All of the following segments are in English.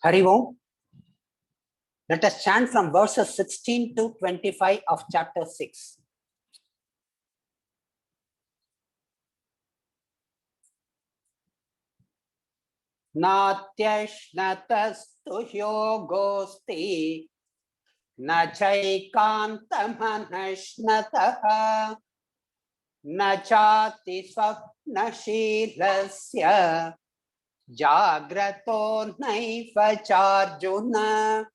Hari Om. Let us chant from verses 16 to 25 of chapter 6. Natyashnatastu yogosti na chaikantamanashnataha na chati swapnashilasya jagrato naiva charjuna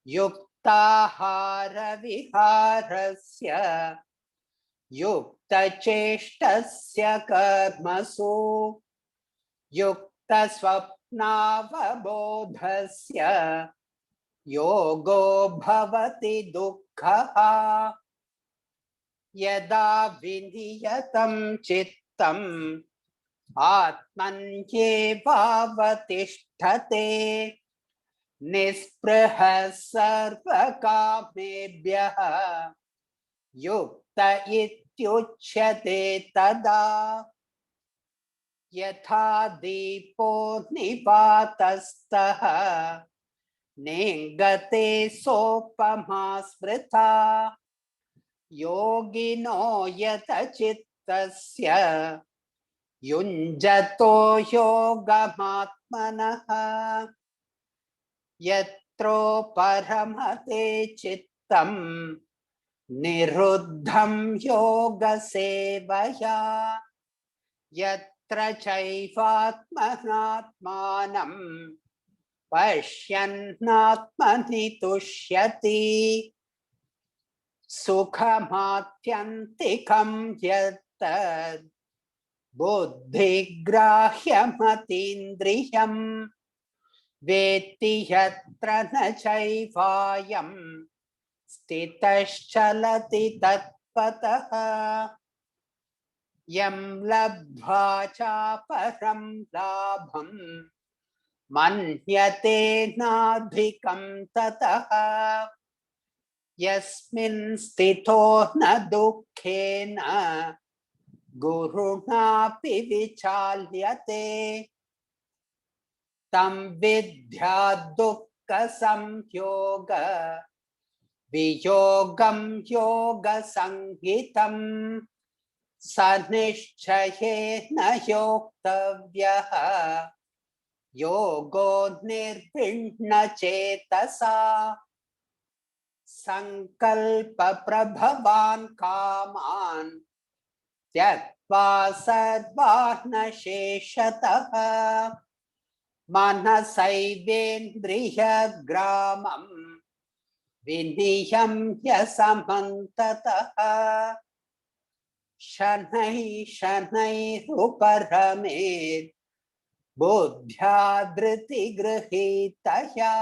yuktahara viharasya yuktacheshtasya karmasu युक्तस्वप्नावबोधस्य योगो भवति दुःखः यदा विनियतं चित्तम् आत्मन्येवावतिष्ठते निःस्पृहः सर्वकामेभ्यः युक्त इत्युच्यते तदा यथा दीपो निपातस्तः नेङ्गते सोपमा स्मृता योगिनो यतचित्तस्य युञ्जतो योगमात्मनः यत्रो परमते चित्तं निरुद्धं योगसेवया यत्र चैवात्मनात्मानं पश्यन्नात्मनि तुष्यति सुखमात्यन्तिकं यत्तद् बुद्धिग्राह्यमतीन्द्रियं वेत्ति यत्र न चैवायं स्थितश्चलति तत्पतः यं लब्ध्वा चापरं लाभं मन्यते नाधिकं ततः यस्मिन् स्थितो न दुःखेन गुरुणापि विचाल्यते तं विद्या दुःखसंयोग वियोगं योगसंहितं स निश्चयेन योक्तव्यः योगो निर्विण्णचेतसा संकल्प प्रभवान् कामान् त्यक्त्वा सर्वान् शेषतः मनसैवेन्द्रियग्रामं विनियम्य समन्ततः शनैः शनैरुपरमेत् बुद्ध्या धृतिगृहीतया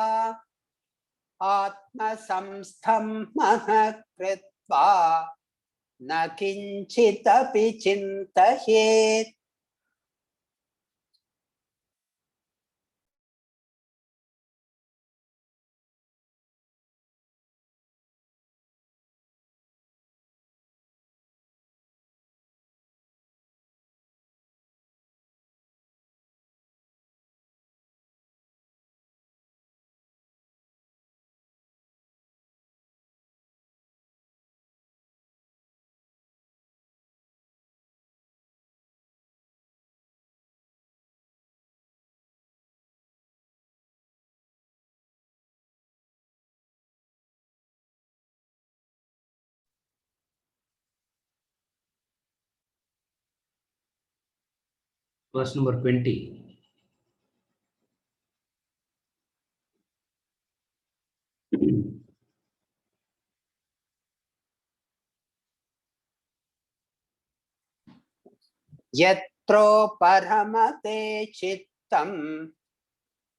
आत्मसंस्थं मनः कृत्वा न किञ्चिदपि चिन्तयेत् Verse number 20. यत्रो परमते चित्तं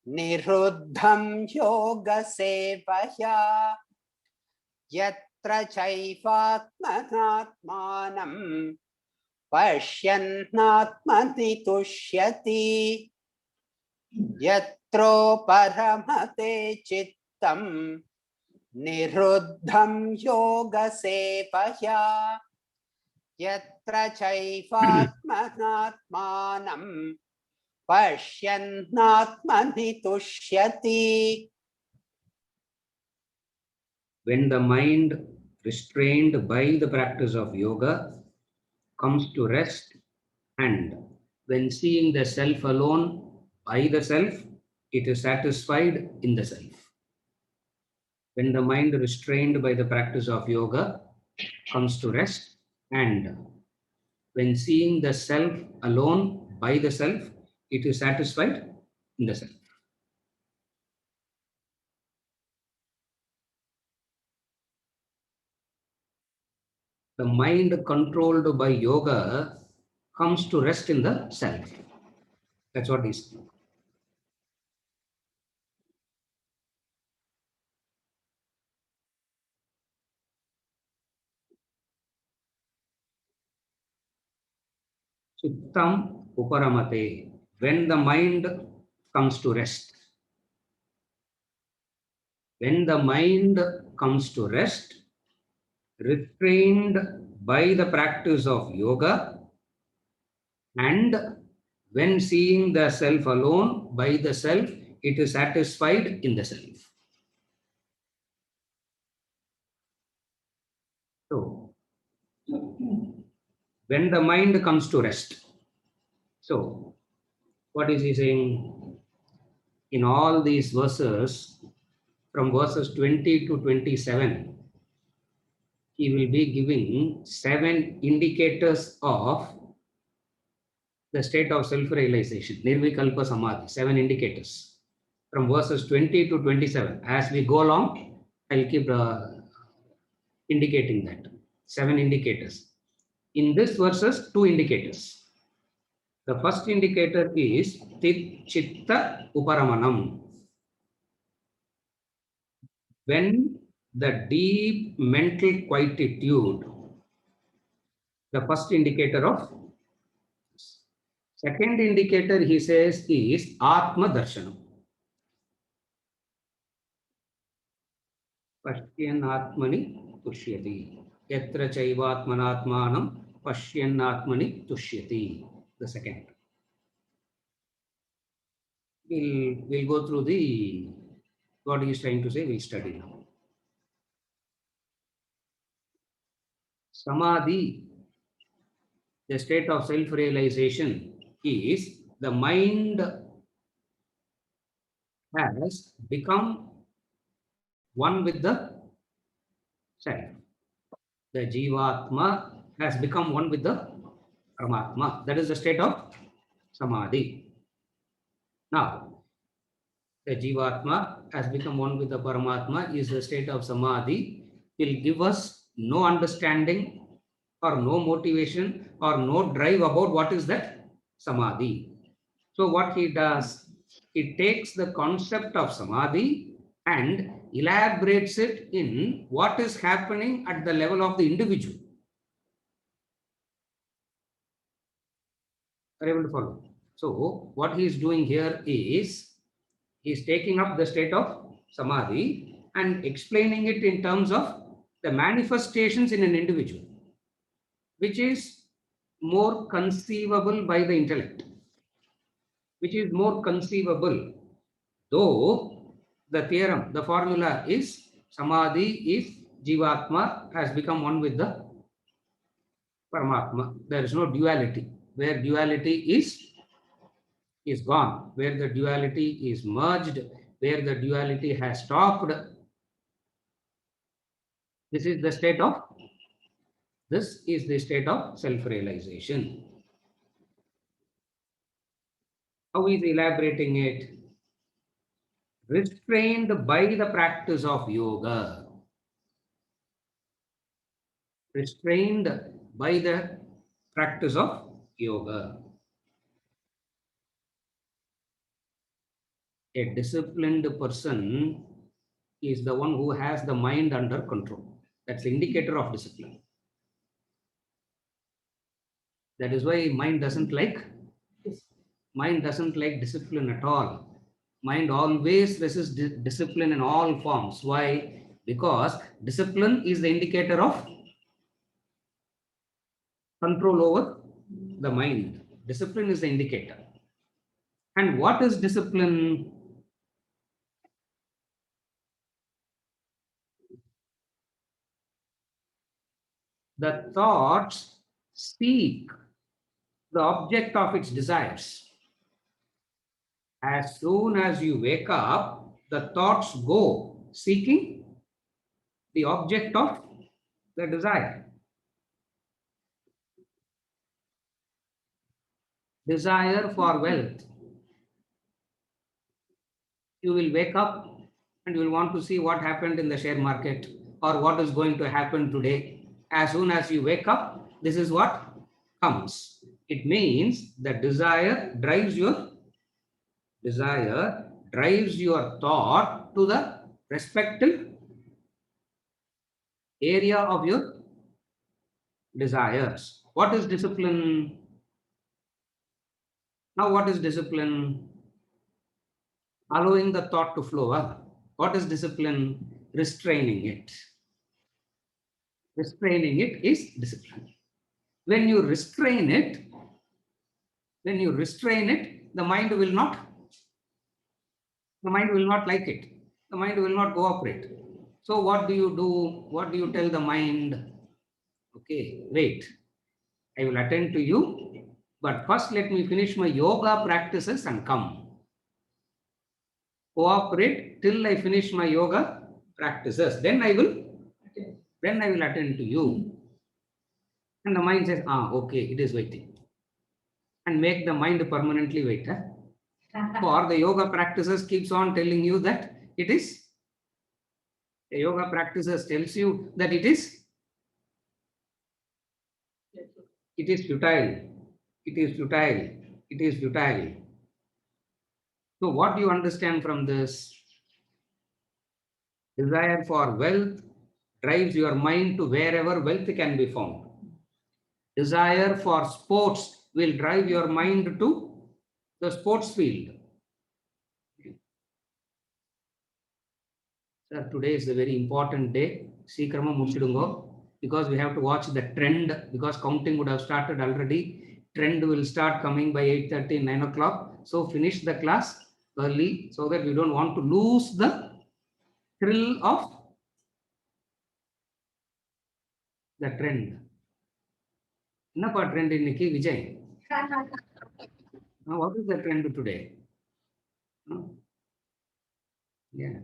निरुद्धं योगसेवया यत्र चैवात्मनात्मानं पश्यन्नात्मनि तुष्यति यत्रो परमते चित्तं निरुद्धं योगसेवया यत्र चैवात्मनात्मानं Pashyannatmani tushyati. When the mind restrained by the practice of yoga comes to rest, and when seeing the self alone by the self, it is satisfied in the self. When the mind restrained by the practice of yoga comes to rest, and when seeing the self alone by the self, it is satisfied in the self. The mind controlled by yoga comes to rest in the self. That's what is. Chittam uparamate. When the mind comes to rest. When the mind comes to rest, restrained by the practice of yoga, and when seeing the self alone by the self, it is satisfied in the self. So, when the mind comes to rest. So, what is he saying? In all these verses, from verses 20 to 27, he will be giving 7 indicators of the state of self-realization, Nirvikalpa Samadhi, 7 indicators. From verses 20 to 27, as we go along, I'll keep indicating that. 7 indicators. In this verses, 2 indicators. The first indicator is Tit Chitta Uparamanam. When the deep mental quietude, the first indicator of. Second indicator, he says, is Atma Darshanam. Pashyan Atmani Tushyati. Yatra Chaivatmanatmanam Pashyan Atmani Tushyati. The second. We'll go through the what he is trying to say, we'll study now. Samadhi, the state of self-realization, is the mind has become one with the self. The Jivatma has become one with the Paramatma. That is the state of Samadhi. Now, the Jivatma has become one with the Paramatma is the state of Samadhi. Will give us no understanding or no motivation or no drive about what is that Samadhi. So what he does, he takes the concept of Samadhi and elaborates it in what is happening at the level of the individual. Are you able to follow? So what he is doing here is he is taking up the state of Samadhi and explaining it in terms of the manifestations in an individual, which is more conceivable by the intellect, which is more conceivable. Though the theorem, the formula is Samadhi is Jivatma has become one with the Paramatma. There is no duality. Where duality is gone, where the duality is merged, where the duality has stopped. This is the state of self-realization. How is elaborating it? Restrained by the practice of yoga. Restrained by the practice of yoga. A disciplined person is the one who has the mind under control. That's the indicator of discipline. That is why mind doesn't like discipline at all. Mind always resists discipline in all forms. Why? Because discipline is the indicator of control over the mind. Discipline is the indicator. And what is discipline? The thoughts seek the object of its desires. As soon as you wake up, the thoughts go seeking the object of the desire. Desire for wealth. You will wake up and you will want to see what happened in the share market or what is going to happen today. As soon as you wake up, this is what comes. It means that desire drives your thought to the respective area of your desires. What is discipline? Now, what is discipline? Allowing the thought to flow. What is discipline? Restraining it. Restraining it is discipline. When you restrain it, the mind will not like it. The mind will not cooperate. So what do you do? What do you tell the mind? Okay, wait. I will attend to you, but first let me finish my yoga practices and come. Cooperate till I finish my yoga practices. Then I will attend to you. And the mind says, okay, it is waiting. And make the mind permanently wait. For the yoga practices keeps on telling you that it is, the yoga practices tells you that it is futile. It is futile. It is futile. So what do you understand from this? Desire for wealth drives your mind to wherever wealth can be found. Desire for sports will drive your mind to the sports field. Sir, today is a very important day. Seekrama muchidungo, because we have to watch the trend, because counting would have started already. Trend will start coming by 8:30, 9 o'clock. So finish the class early so that we don't want to lose the thrill of the trend. What trend in Nikki Vijay? Now, what is the trend today? Yeah.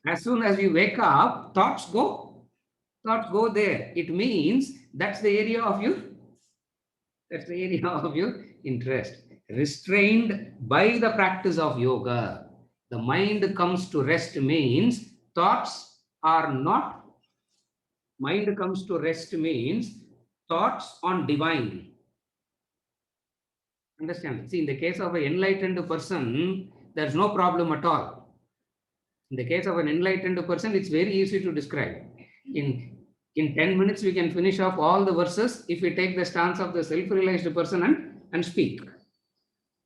As soon as you wake up, thoughts go there. It means that's the area of your interest. Restrained by the practice of yoga, the mind comes to rest means thoughts are not. Mind comes to rest means thoughts on divine. Understand? See, in the case of an enlightened person, there's no problem at all. In the case of an enlightened person, it's very easy to describe. In 10 minutes, we can finish off all the verses if we take the stance of the self-realized person and speak.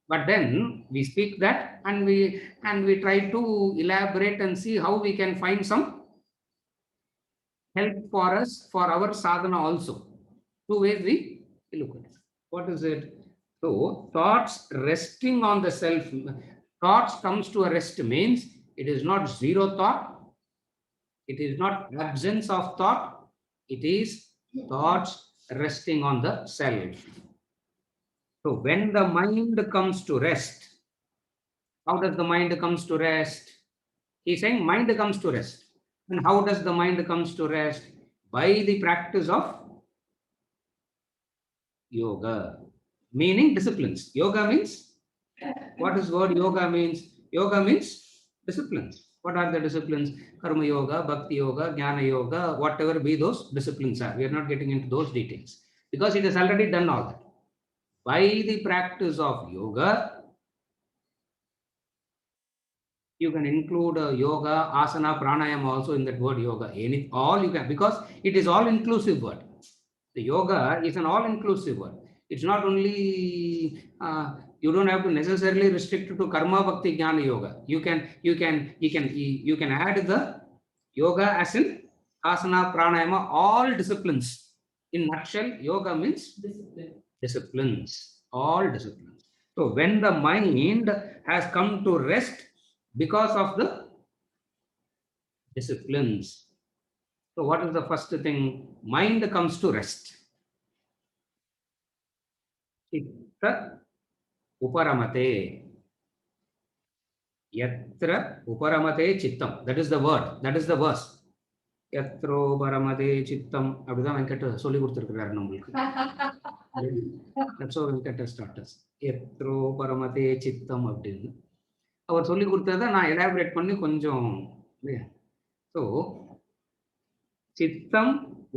But then we speak that and we try to elaborate and see how we can find some help for us, for our sadhana also. Two ways we look at it. What is it? So thoughts resting on the self, thoughts comes to a rest means it is not zero thought. It is not absence of thought. It is thoughts resting on the self. So when the mind comes to rest, how does the mind comes to rest? He's saying mind comes to rest. And how does the mind comes to rest? By the practice of yoga, meaning disciplines. Yoga means, what is word yoga means? Yoga means disciplines. What are the disciplines? Karma yoga, bhakti yoga, jnana yoga, whatever be those disciplines are. We are not getting into those details because it has already done all that. By the practice of yoga, you can include yoga, asana, pranayama also in that word yoga. All you can, because it is all inclusive word. The yoga is an all inclusive word. It's not only you don't have to necessarily restrict it to karma, bhakti, jnana yoga. You can add the yoga as in asana, pranayama, all disciplines. In nutshell, yoga means disciplines, all disciplines. So when the mind has come to rest because of the disciplines. So what is the first thing? Mind comes to rest. Chitta uparamate. Yatra uparamate chittam. That is the word. That is the verse. Yatro paramate chittam. அப்படிதான் வெங்கட் சொல்லி கொடுத்திருக்கிறாரு நம்மளுக்கு. That's how Venkat starters. Yatro paramate chittam அப்படின்னு. அவர் சொல்லி கொடுத்ததை நான் elaborate பண்ணி கொஞ்சம். So chittam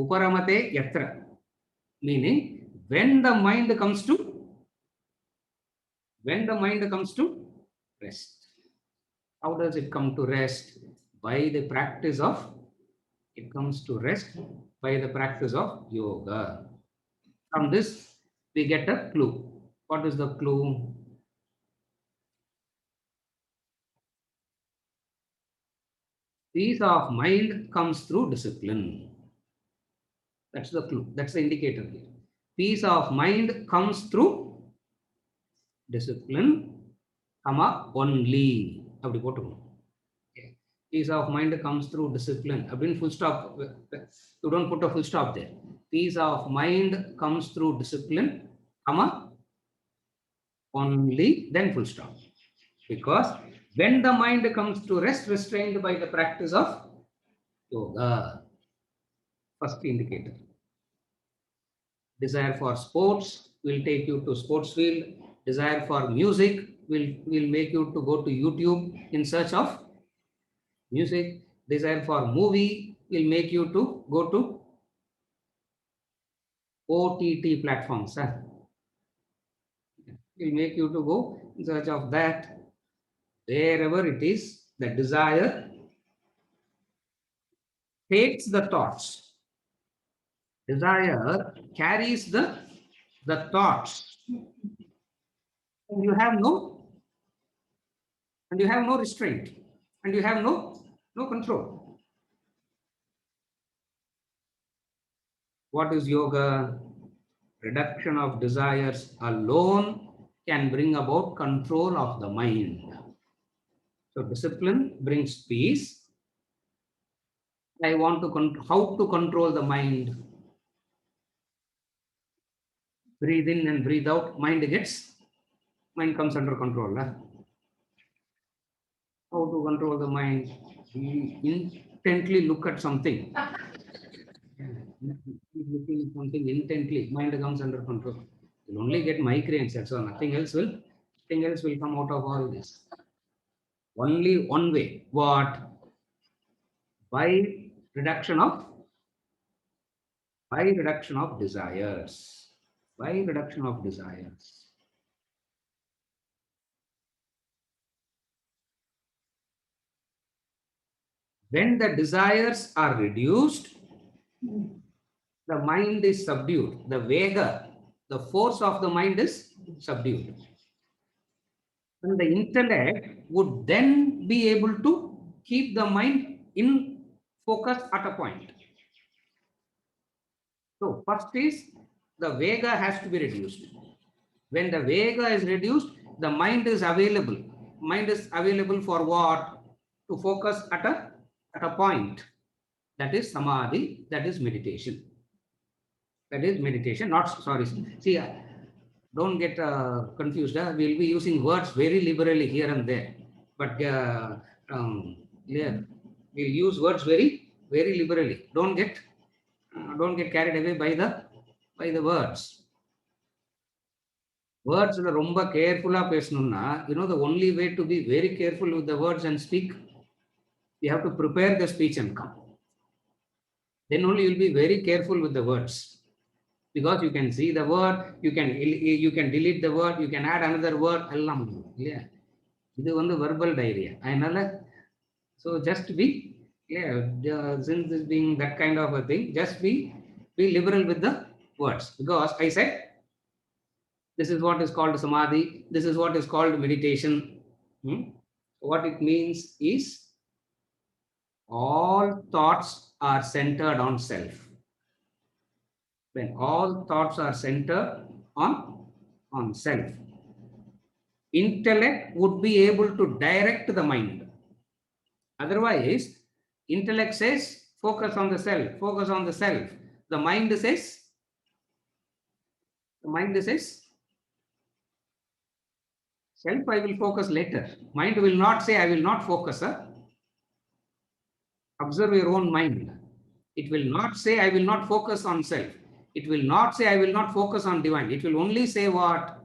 uparamate yatra, meaning when the mind comes to rest. How does it come to rest? By the practice of, it comes to rest by the practice of yoga. From this we get a clue. What is the clue? Peace of mind comes through discipline. That's the clue. That's the indicator here. Peace of mind comes through discipline, only. அப்படி போட்டுக்கணும். Peace of mind comes through discipline. அப்படின்னு full stop. You don't put a full stop there. Peace of mind comes through discipline, only, then full stop. Because when the mind comes to rest, restrained by the practice of yoga. First indicator. Desire for sports will take you to sports field. Desire for music will make you to go to YouTube in search of music. Desire for movie will make you to go to OTT platforms. Will make you to go in search of that. Wherever it is, the desire takes the thoughts. Desire carries the thoughts. And you have no restraint, and you have no control. What is yoga? Reduction of desires alone can bring about control of the mind. So discipline brings peace. I want to how to control the mind. Breathe in and breathe out. Mind comes under control. How to control the mind? Intently look at something. Looking at something intently, mind comes under control. You'll only get migraines. That's all. Nothing else will come out of all this. Only one way. What? By reduction of desires. By reduction of desires. When the desires are reduced, the mind is subdued. The vega, the force of the mind is subdued. And the intellect would then be able to keep the mind in focus at a point. So first is the vega has to be reduced. When the vega is reduced, the mind is available. Mind is available for what? To focus at a point. That is samadhi. That is meditation. That is meditation. Not sorry. See, don't get confused. We'll be using words very liberally here and there, but we'll use words very, very liberally. Don't get carried away by the words. Words are ரொம்ப carefully பேசணும்னா, the only way to be very careful with the words and speak, you have to prepare the speech and come. Then only you'll be very careful with the words, because you can see the word, you can delete the word, you can add another word. எல்லாம் இல்லையா? இது verbal diarrhea. அதனால so just be since this being that kind of a thing, just be liberal with the words, because I said this is what is called samadhi, this is what is called meditation. What it means is all thoughts are centered on self. When all thoughts are centered on self, intellect would be able to direct the mind. Otherwise, intellect says, focus on the self, focus on the self. The mind says, self, I will focus later. Mind will not say, I will not focus. Observe your own mind. It will not say, I will not focus on self. It will not say, I will not focus on divine. It will only say what?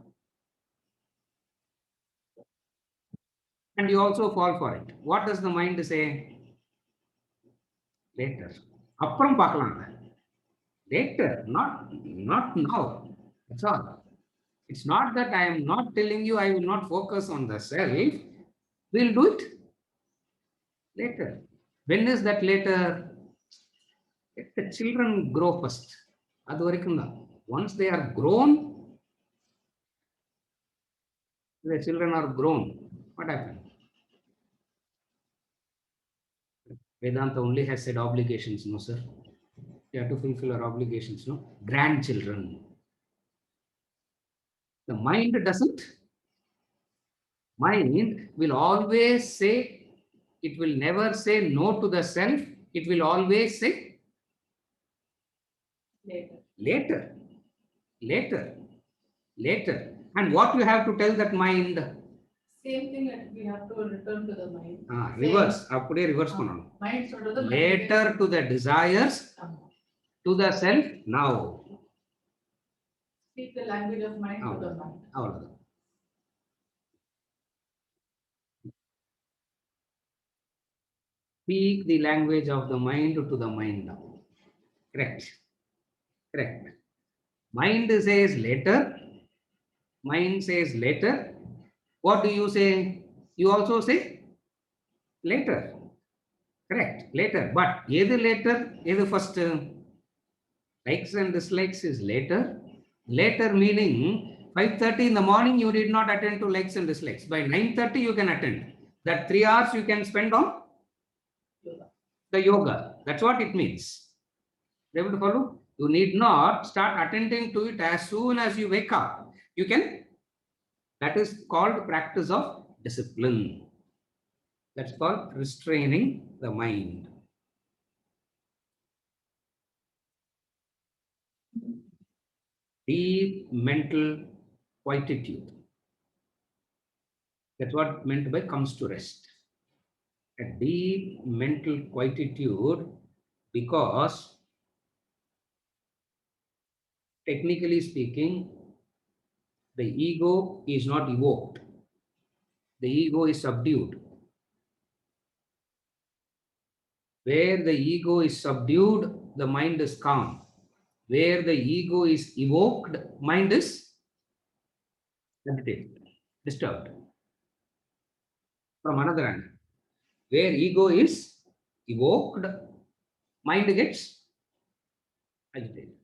And you also fall for it. What does the mind say? Later. Appuram paakalam. Later, not now. That's all. It's not that I am not telling you I will not focus on the self. We'll do it later. When is that later? Let the children grow first. Once they are grown, the children are grown. What happens? Vedanta only has said obligations, no, sir. We have to fulfill our obligations, no? Grandchildren. The mind doesn't. Mind will always say, it will never say no to the self. It will always say later. And what you have to tell that mind? Same thing that we have to return to the mind. Reverse. Reverse. Mind Later to the desires, to the self, now. Speak the language of mind to the mind. Speak the language of the mind to the mind now. Correct. Mind says later. Mind says later. What do you say? You also say later. Correct. Later. But either later, either first. Likes and dislikes is later. Later meaning 5:30 in the morning you did not attend to likes and dislikes. By 9:30 you can attend. That 3 hours you can spend on the yoga. That's what it means. Able to follow? You need not start attending to it as soon as you wake up. You can. That is called practice of discipline. That's called restraining the mind. Deep mental quietude. That's what meant by comes to rest. A deep mental quietude, because technically speaking, the ego is not evoked. The ego is subdued. Where the ego is subdued, the mind is calm. Where the ego is evoked, mind is agitated, disturbed. From another angle, where ego is evoked, mind gets agitated.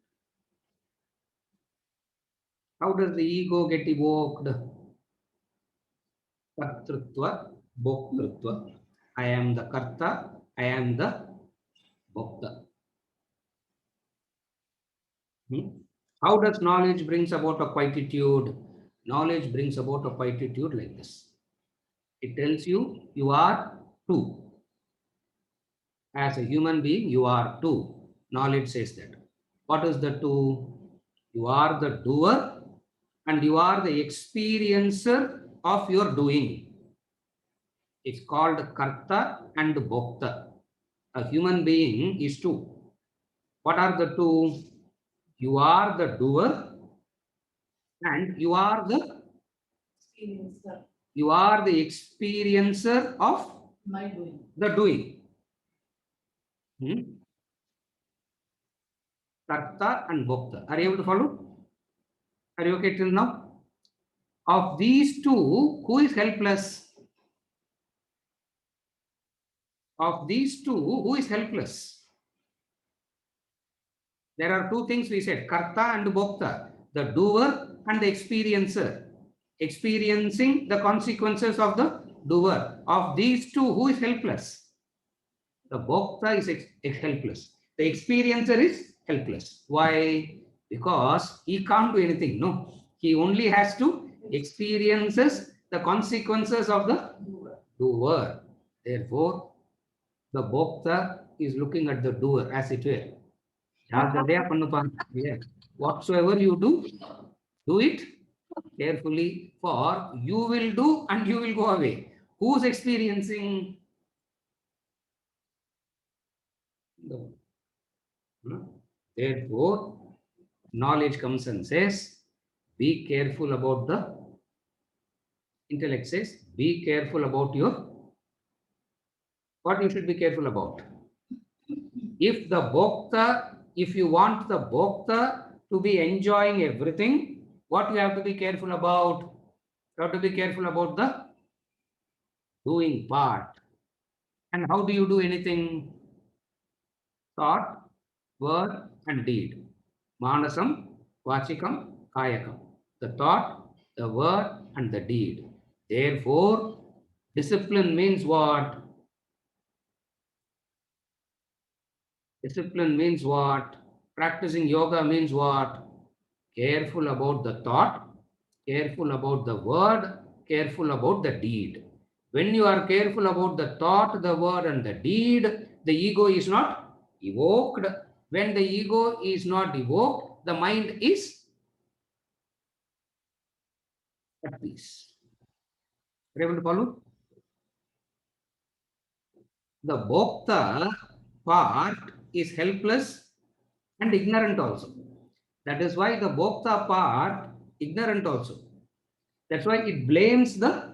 How does the ego get evoked? Kartrutva, bhoktrutva. I am the karta, I am the bhokta. How does knowledge brings about a quietude? Knowledge brings about a quietude like this. It tells you, you are two. As a human being, you are two. Knowledge says that. What is the two? You are the doer and you are the experiencer of your doing. It's called karta and bhokta. A human being is two. What are the two? You are the doer and you are the Experiencer. You are the experiencer of My doing. the doing. Karta and bhokta. Are you able to follow? Are you okay till now? Of these two, who is helpless? Of these two, who is helpless? There are two things we said, karta and bhokta, the doer and the experiencer, experiencing the consequences of the doer. Of these two, who is helpless? The bhokta is helpless. The experiencer is helpless. Why? Because he can't do anything. No, he only has to experiences the consequences of the Doer. doer. Therefore, the bhokta is looking at the doer as it were. Yeah. Whatsoever you do it carefully, for you will do and you will go away. Who's experiencing? No. No. Therefore, knowledge comes and says, be careful about the intellect says, be careful about your what you should be careful about. If the bhokta, if you want the bhokta to be enjoying everything, what you have to be careful about? You have to be careful about the doing part. And how do you do anything? Thought, word, and deed. Manasam, Vachikam, Kayakam. The thought, the word, and the deed. Therefore, discipline means what? Discipline means what? Practicing yoga means what? Careful about the thought, careful about the word, careful about the deed. When you are careful about the thought, the word, and the deed, the ego is not evoked. When the ego is not evoked, the mind is at peace. Are you able to follow? The bhokta part is helpless and ignorant also. That is why the bhokta part ignorant also. That's why it blames the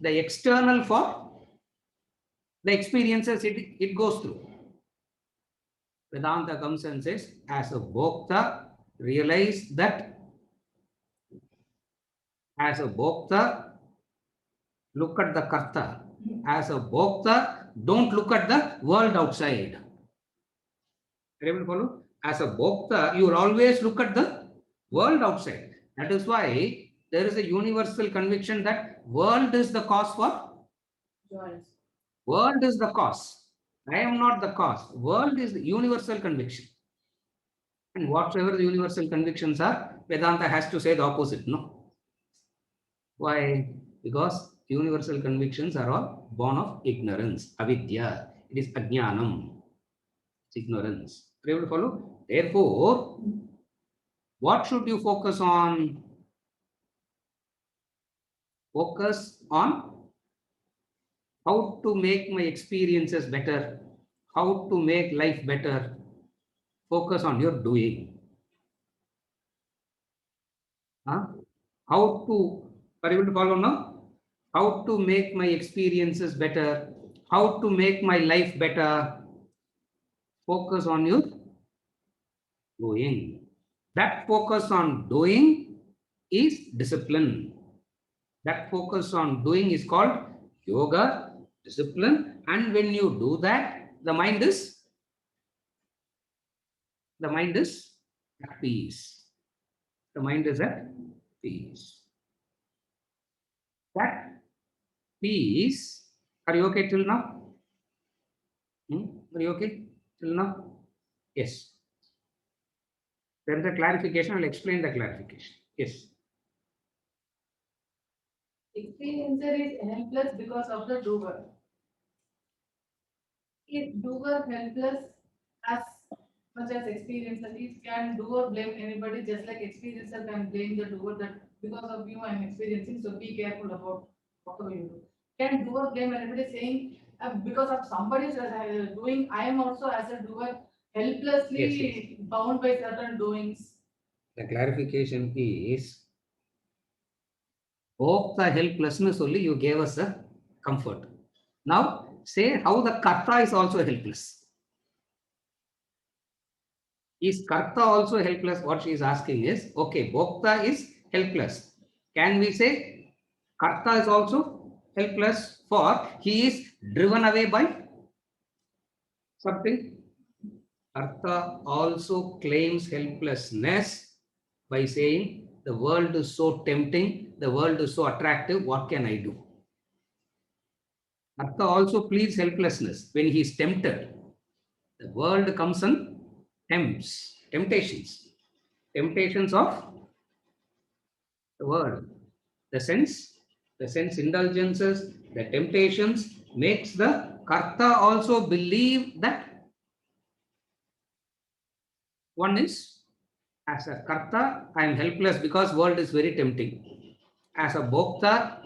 external for the experiences it goes through. Vedanta comes and says, as a bhokta, realize that as a bhokta, look at the karta. As a bhokta, don't look at the world outside. Are you able to follow? As a bhokta, you will always look at the world outside. That is why there is a universal conviction that world is the cause for Joys. world is the cause. I am not the cause. World is the universal conviction. And whatever the universal convictions are, Vedanta has to say the opposite. No. Why? Because universal convictions are all born of ignorance, avidya. It is ajnanam. It's ignorance. Are you able to follow? Therefore, what should you focus on? Focus on how to make my experiences better, how to make life better. Focus on your doing. Huh? How to, are you able to follow now? How to make my experiences better, how to make my life better. Focus on your doing. That focus on doing is discipline. That focus on doing is called yoga, discipline. And when you do that, the mind is at peace. The mind is at peace. That peace, are you okay till now? Are you okay till now? Yes. There is a clarification. I'll explain the clarification. Yes. Experiencer is helpless because of the doer. If doer helpless as much as experiencer is, can doer blame anybody just like experiencer can blame the doer that because of you I'm experiencing, so be careful about whatever you do. Can doer blame anybody saying because of somebody's doing, I am also as a doer helplessly bound by certain doings? The clarification is, the helplessness only you gave us a comfort. Now say how the karta is also helpless. Is karta also helpless? What she is asking is, okay, bhokta is helpless. Can we say karta is also helpless for he is driven away by something? Karta also claims helplessness by saying the world is so tempting, the world is so attractive, what can I do? Karta also pleads helplessness when he is tempted. The world comes and tempts, temptations of The world, the sense indulgences, the temptations makes the karta also believe that one is, as a karta, I am helpless because world is very tempting. As a bhokta,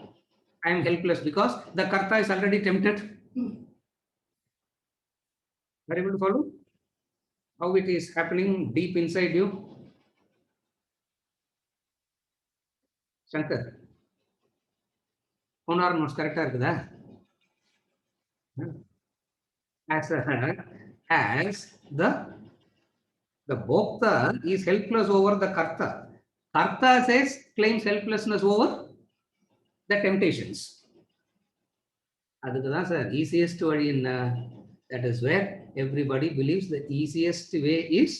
I am helpless because the karta is already tempted. Are you able to follow how it is happening deep inside you? Shankar, Ponar notes correct இருக்குதா? As the bhokta is helpless over the karta. Karta says claims helplessness over the temptations. அதுக்கு தான் sir easiest வழி என்ன? That is where everybody believes the easiest way is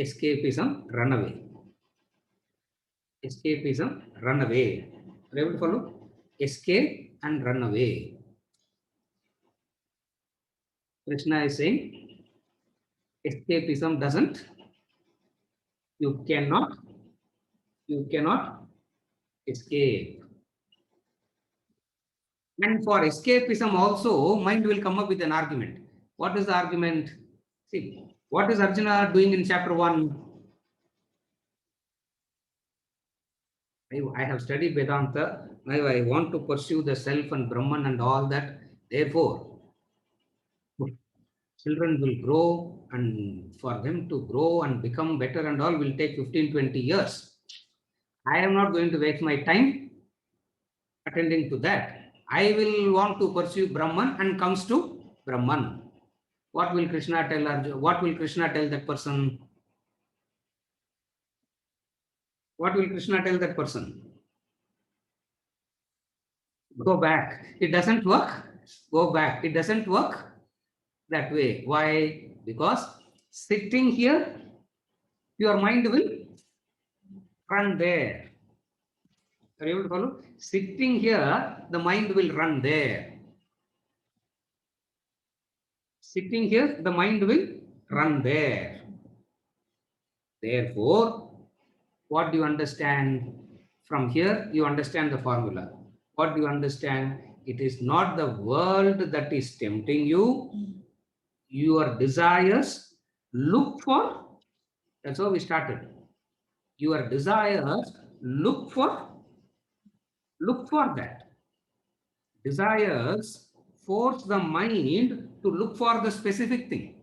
escapism, run away. Escapism, run away. Are you able to follow? Escape and run away. Krishna is saying escapism doesn't, you cannot escape. And for escapism also, mind will come up with an argument. What is the argument? See, what is Arjuna doing in chapter 1? I have studied Vedanta. Now I want to pursue the self and Brahman and all that. Therefore, children will grow, and for them to grow and become better and all will take 15-20 years. I am not going to waste my time attending to that. I will want to pursue Brahman and comes to Brahman. What will Krishna tell Arjuna? What will Krishna tell that person? What will Krishna tell that person? Go back. It doesn't work. Go back. It doesn't work that way. Why? Because sitting here, your mind will run there. Are you able to follow? Sitting here, the mind will run there. Sitting here, the mind will run there. Therefore, what do you understand? From here, you understand the formula. What do you understand? It is not the world that is tempting you. Your desires look for, that's how we started. Your desires look for that. Desires force the mind to look for the specific thing.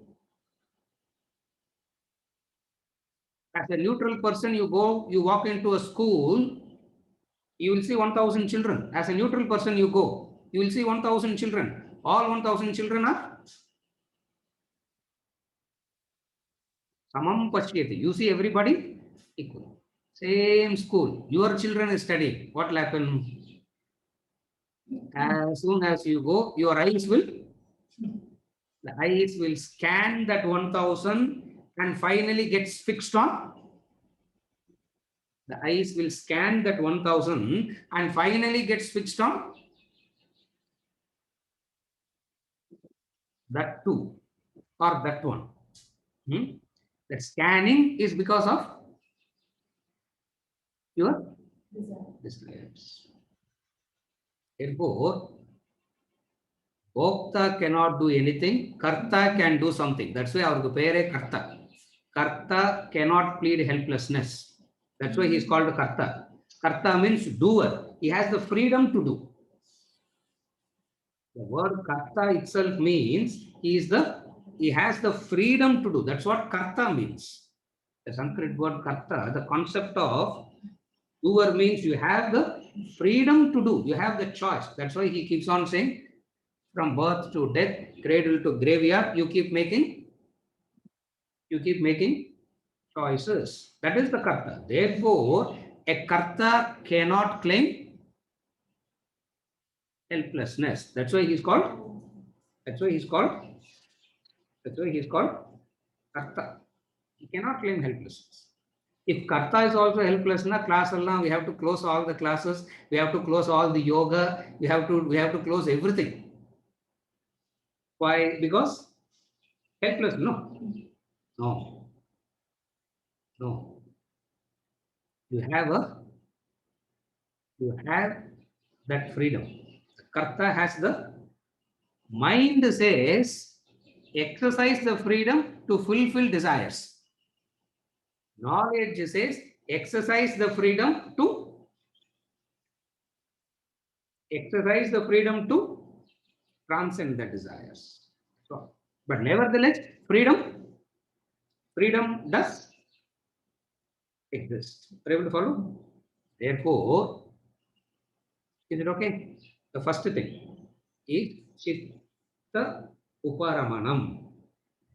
As a neutral person, you walk into a school, you will see 1,000 children. As a neutral person, you go, you will see 1,000 children. All 1,000 children are samam pashyati. You see everybody equal. Same school. Your children is studying. What will happen? As soon as you go, your eyes will scan that 1,000 and finally gets fixed on. The eyes will scan that 1,000 and finally gets fixed on that two or that one. The scanning is because of your desires. Therefore, bhokta cannot do anything, karta can do something. That's why our pere karta. Karta cannot plead helplessness. That's why he is called karta. Karta means doer. He has the freedom to do. The word karta itself means he has the freedom to do. That's what karta means. The Sanskrit word karta, the concept of doer means you have the freedom to do. You have the choice. That's why he keeps on saying, from birth to death, cradle to graveyard, you keep making choices. That is the karta. Therefore, a karta cannot claim helplessness. That's why he is called karta. He cannot claim helplessness. If karta is also helpless, na class alone, we have to close all the classes, we have to close all the yoga, we have to close everything. Why? Because helpless? No. You have that freedom. Karta has the mind says exercise the freedom to fulfill desires. Knowledge says exercise the freedom to transcend the desires. So, but nevertheless, freedom does exist. Are you able to follow? Therefore, is it okay? The first thing is chitta uparamanam,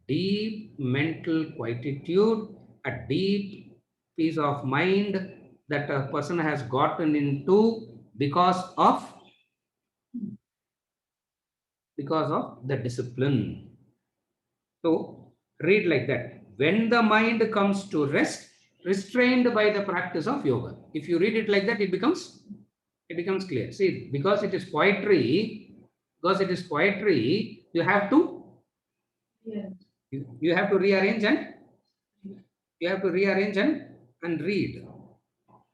deep mental quietude, a deep peace of mind that a person has gotten into because of the discipline. So read like that. When the mind comes to rest, restrained by the practice of yoga. If you read it like that, it becomes clear. See, because it is poetry, you have to Yes. you have to rearrange and read.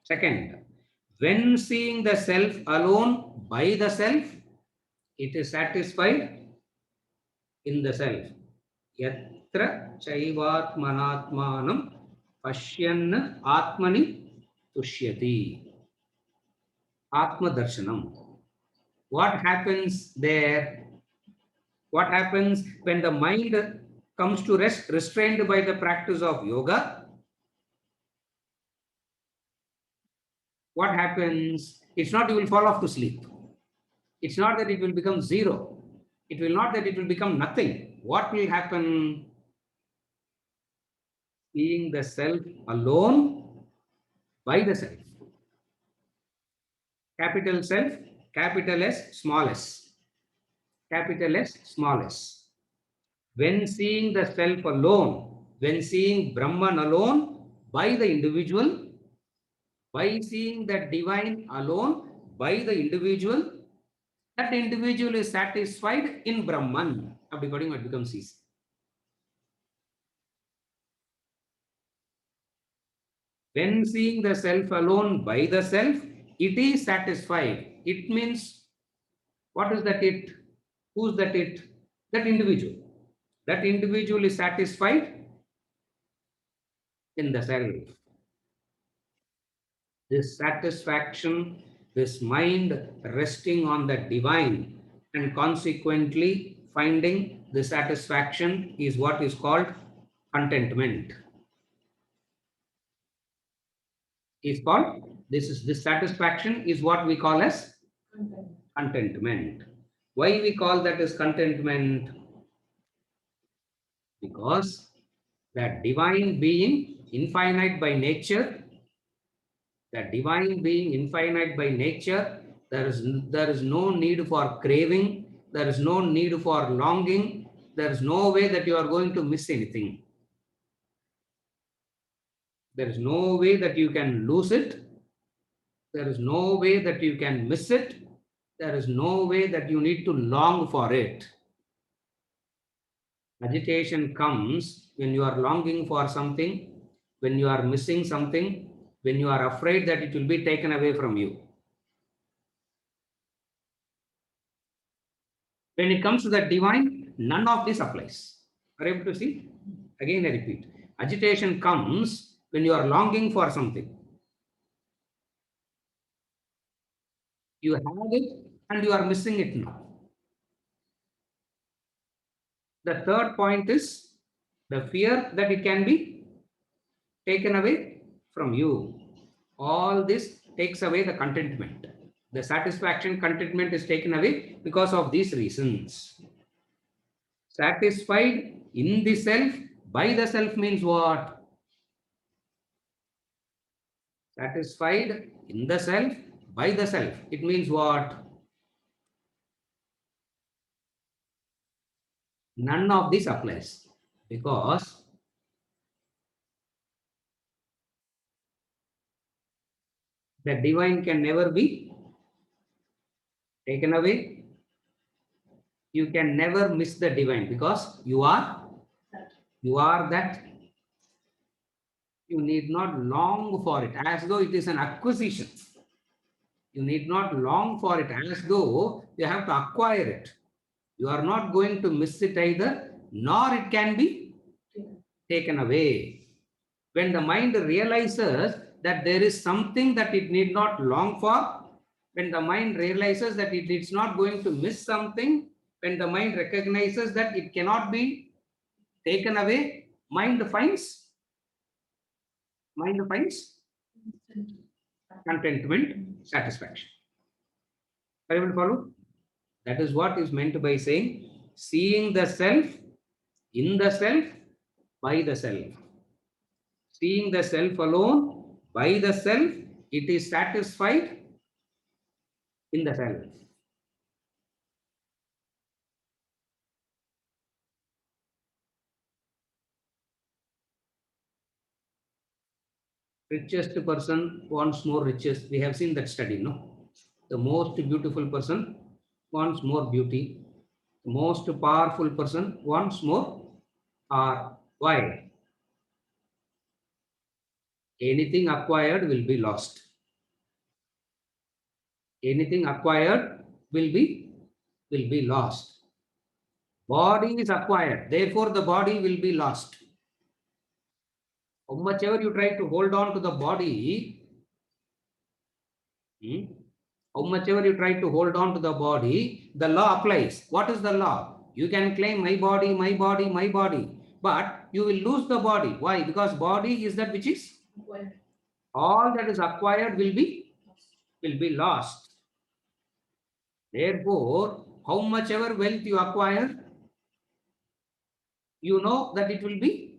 Second, when seeing the self alone by the self, it is satisfied in the self. Yatra chaivatmanatmanam pashyan atmani tushyati. Atma darshanam. What happens there? What happens when the mind comes to rest, restrained by the practice of yoga? What happens? It's not you will fall off to sleep. It's not that it will become zero. It will not that it will become nothing. What will happen? Seeing the self alone by the self. Capital self, capital S, small s. Capital S, small s. When seeing the self alone, when seeing Brahman alone by the individual, by seeing the divine alone by the individual, that individual is satisfied in Brahman. According to what becomes easy. When seeing the self alone by the self, it is satisfied. It means, what is that it? Who's that it? That individual. That individual is satisfied in the self. This satisfaction, this mind resting on the divine and consequently finding the satisfaction is what is called contentment. This satisfaction is what we call as contentment. Why we call that as contentment? Because that divine being infinite by nature, there is no need for craving, there is no need for longing, there is no way that you are going to miss anything. There is no way that you can lose it. There is no way that you can miss it. There is no way that you need to long for it. Agitation comes when you are longing for something, when you are missing something, when you are afraid that it will be taken away from you. When it comes to the divine, none of this applies. Are you able to see? Again, I repeat. Agitation comes when you are longing for something. You have it and you are missing it now. The third point is the fear that it can be taken away from you. All this takes away the contentment. The satisfaction, contentment is taken away because of these reasons. Satisfied in the self, by the self means what? Satisfied in the self, by the self. It means what? None of this applies because the divine can never be taken away. You can never miss the divine because you are that. You need not long for it as though it is an acquisition. You need not long for it as though you have to acquire it. You are not going to miss it either, nor it can be taken away. When the mind realizes that there is something that it need not long for, when the mind realizes that it is not going to miss something, when the mind recognizes that it cannot be taken away, mind finds contentment, satisfaction. Are you able to follow? That is what is meant by saying seeing the self in the self by the self. Seeing the self alone by the self, it is satisfied in the self. Richest person wants more riches. We have seen that study, no? The most beautiful person wants more beauty. The most powerful person wants more power. Why? Anything acquired will be lost. Anything acquired will be lost. Body is acquired, therefore the body will be lost. How much ever you try to hold on to the body, how much ever you try to hold on to the body, the law applies. What is the law? You can claim my body, my body, my body, but you will lose the body. Why? Because body is that which is all that is acquired will be lost. Therefore, how much ever wealth you acquire, you know that it will be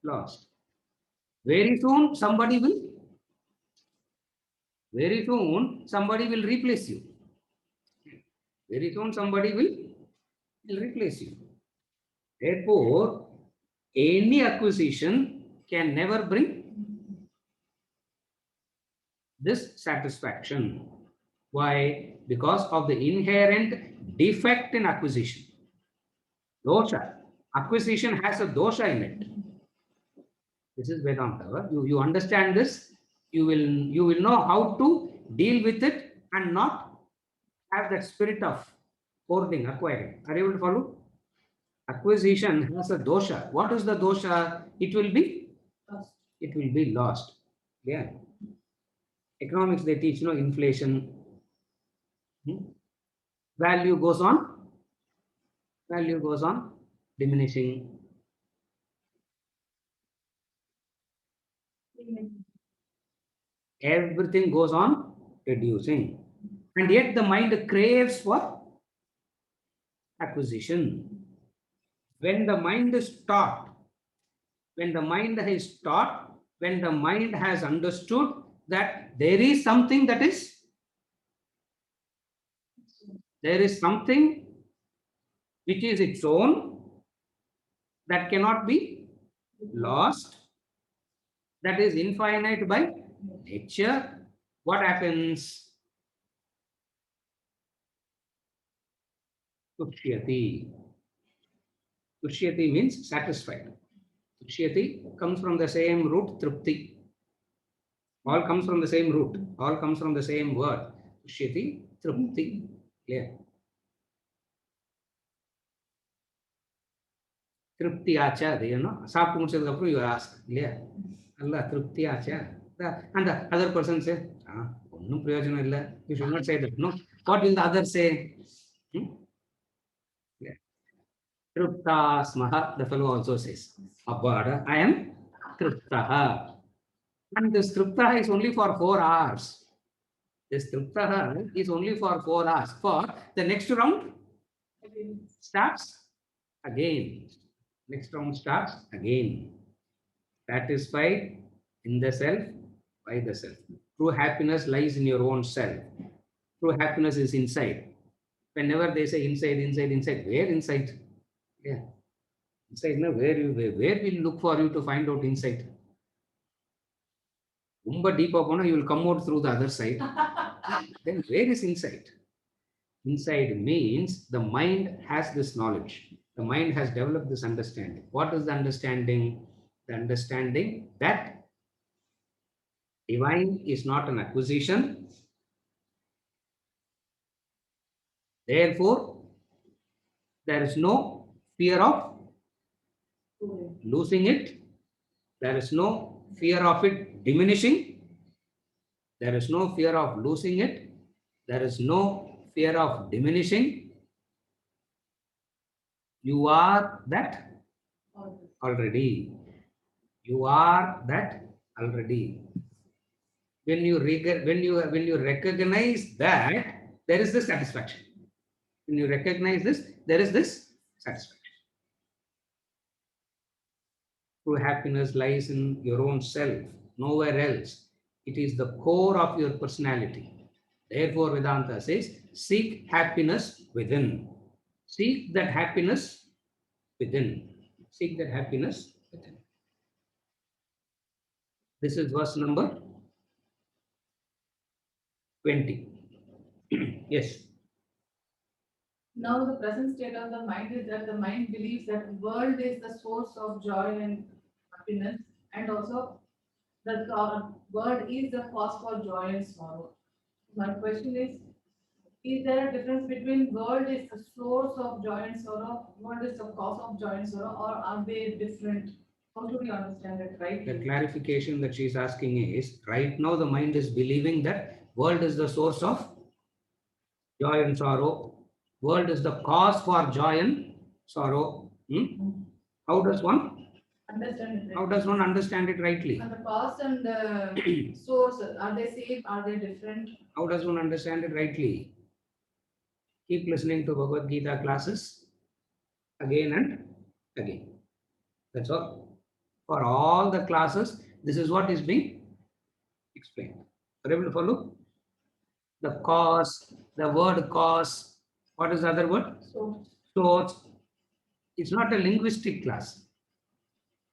lost. Very soon somebody will replace you. Very soon somebody will replace you. Therefore, any acquisition can never bring this satisfaction. Why? Because of the inherent defect in acquisition. Dosha. Acquisition has a dosha in it. This is Vedanta. You understand this, you will know how to deal with it and not have that spirit of hoarding, acquiring. Are you able to follow? Acquisition has a dosha. What is the dosha? It will be lost. Yeah. Economics, they teach, inflation. Value goes on diminishing. Everything goes on reducing. And yet the mind craves for acquisition. When the mind is taught, when the mind has understood that there is something which is its own, that cannot be lost, that is infinite by nature, what happens? Tushyati. Tushyati means satisfied. Tushyati comes from the same root, trupti. All comes from the same root. All comes from the same word. Tushyati, trupti. Clear? Trupti acha, சாப்பிட்டு முடிச்சதுக்கு அப்புறம் you ask, இல்லையா? Allah, trupti acha. And the other person say, ஒன்னும் பிரயோஜனம் இல்ல. You should not say that. No. What will the other say? Yeah. Trupta smaha, the fellow also says, Abbada, I am truptaha. And this truptaha is only for 4 hours. This truptaha is only for 4 hours. For the next round starts again. Next round starts again. Satisfied in the self, by the self. True happiness lies in your own self. True happiness is inside. Whenever they say inside, where inside? Yeah. Inside, no, where will look for you to find out inside? Deep up, you will come out through the other side. Then where is inside? Inside means the mind has this knowledge. The mind has developed this understanding. What is the understanding? the understanding that divine is not an acquisition. Therefore, there is no fear of losing it. There is no fear of it diminishing. There is no fear of losing it. There is no fear of diminishing. You are that already. You are that already. When you recognize that, there is this satisfaction. When you recognize this, there is this satisfaction. True happiness lies in your own self, nowhere else. It is the core of your personality. Therefore, Vedanta says, seek happiness within. Seek that happiness within. Seek that happiness within. This is verse number 20. Yes. Now the present state of the mind is that the mind believes that world is the source of joy and happiness, and also that the world is the cause for joy and sorrow. My question is there a difference between world is the source of joy and sorrow, world is the cause of joy and sorrow, or are they different? How should we understand it, right? The clarification that she is asking is, right now the mind is believing that world is the source of joy and sorrow. World is the cause for joy and sorrow. How does one Understand it, How right? does one understand it rightly? And the cause and the source, are they same? Are they different? How does one understand it rightly? Keep listening to Bhagavad Gita classes again and again. That's all. For all the classes, this is what is being explained. Are you able to follow? The cause, the word cause, what is the other word? So, Source. It's not a linguistic class.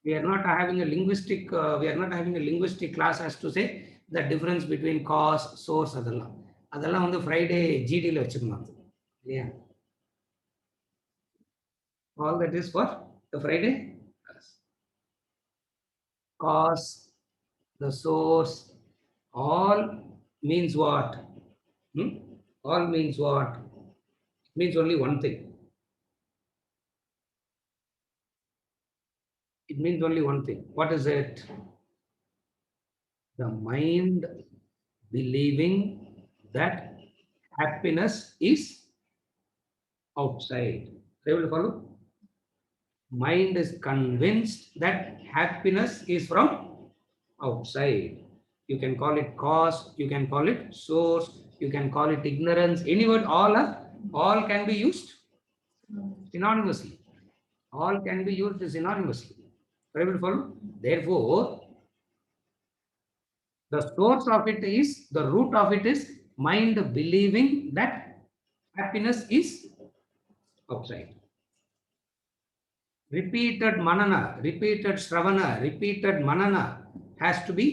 We are not having a linguistic class as to say the difference between cause, source, அதெல்லாம் வந்து Friday ஜிடியில் வச்சுக்கலாம் இல்லையா? All that is for the Friday class. Cause, the source, all means what? All means what? It means only one thing. It means only one thing. What is it? The mind believing that happiness is outside. Are you able to follow? Mind is convinced that happiness is from outside. You can call it cause, you can call it source, you can call it ignorance. Any word, all can be used synonymously. All can be used synonymously. Are you able to follow? Therefore, the source of it is, the root of it is mind believing that happiness is outside. Repeated manana, repeated shravana, repeated manana has to be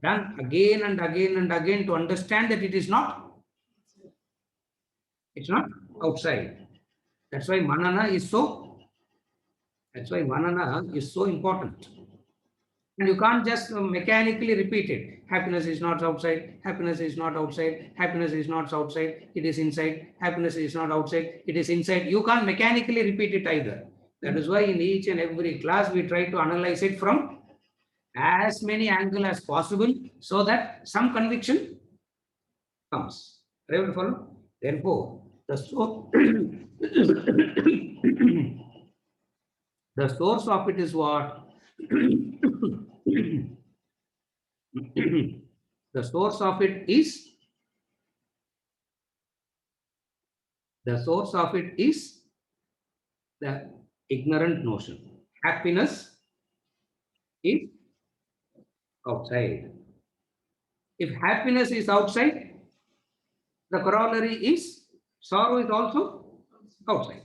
done again and again and again to understand that it's not outside. That's why manana is so important. And you can't just mechanically repeat it. Happiness is not outside, happiness is not outside, happiness is not outside, it is inside, happiness is not outside, it is inside. You can't mechanically repeat it either. That is why in each and every class we try to analyze it from as many angles as possible so that some conviction comes. Are you able to follow? Therefore, the source of it is what? The source of it is the ignorant notion. Happiness is outside. If happiness is outside, the corollary is sorrow is also outside.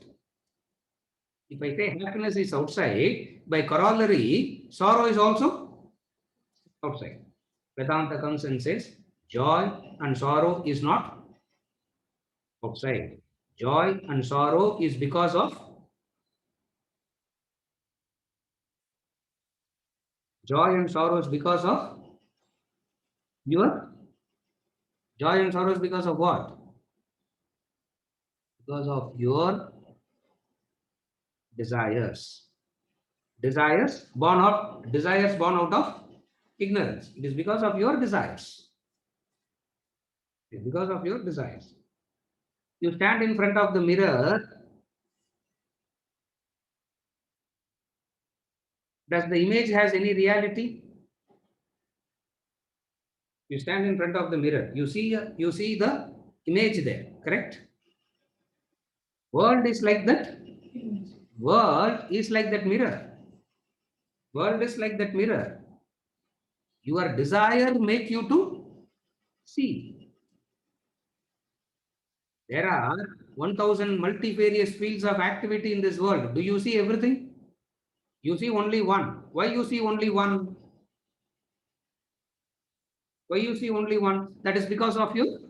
If I say happiness is outside, by corollary, sorrow is also outside. Vedanta comes and says, joy and sorrow is not outside. Joy and sorrow is because of Joy and sorrows because of your joy and sorrows because of what? Because of your desires. Desires born out of ignorance. It is because of your desires. It is because of your desires. You stand in front of the mirror. Does the image has any reality? You stand in front of the mirror. You see the image there, correct? World is like that. World is like that mirror. World is like that mirror. Your desire make you to see. There are 1000 multifarious fields of activity in this world. Do you see everything? You see only one. Why you see only one? Why you see only one? That is because of you.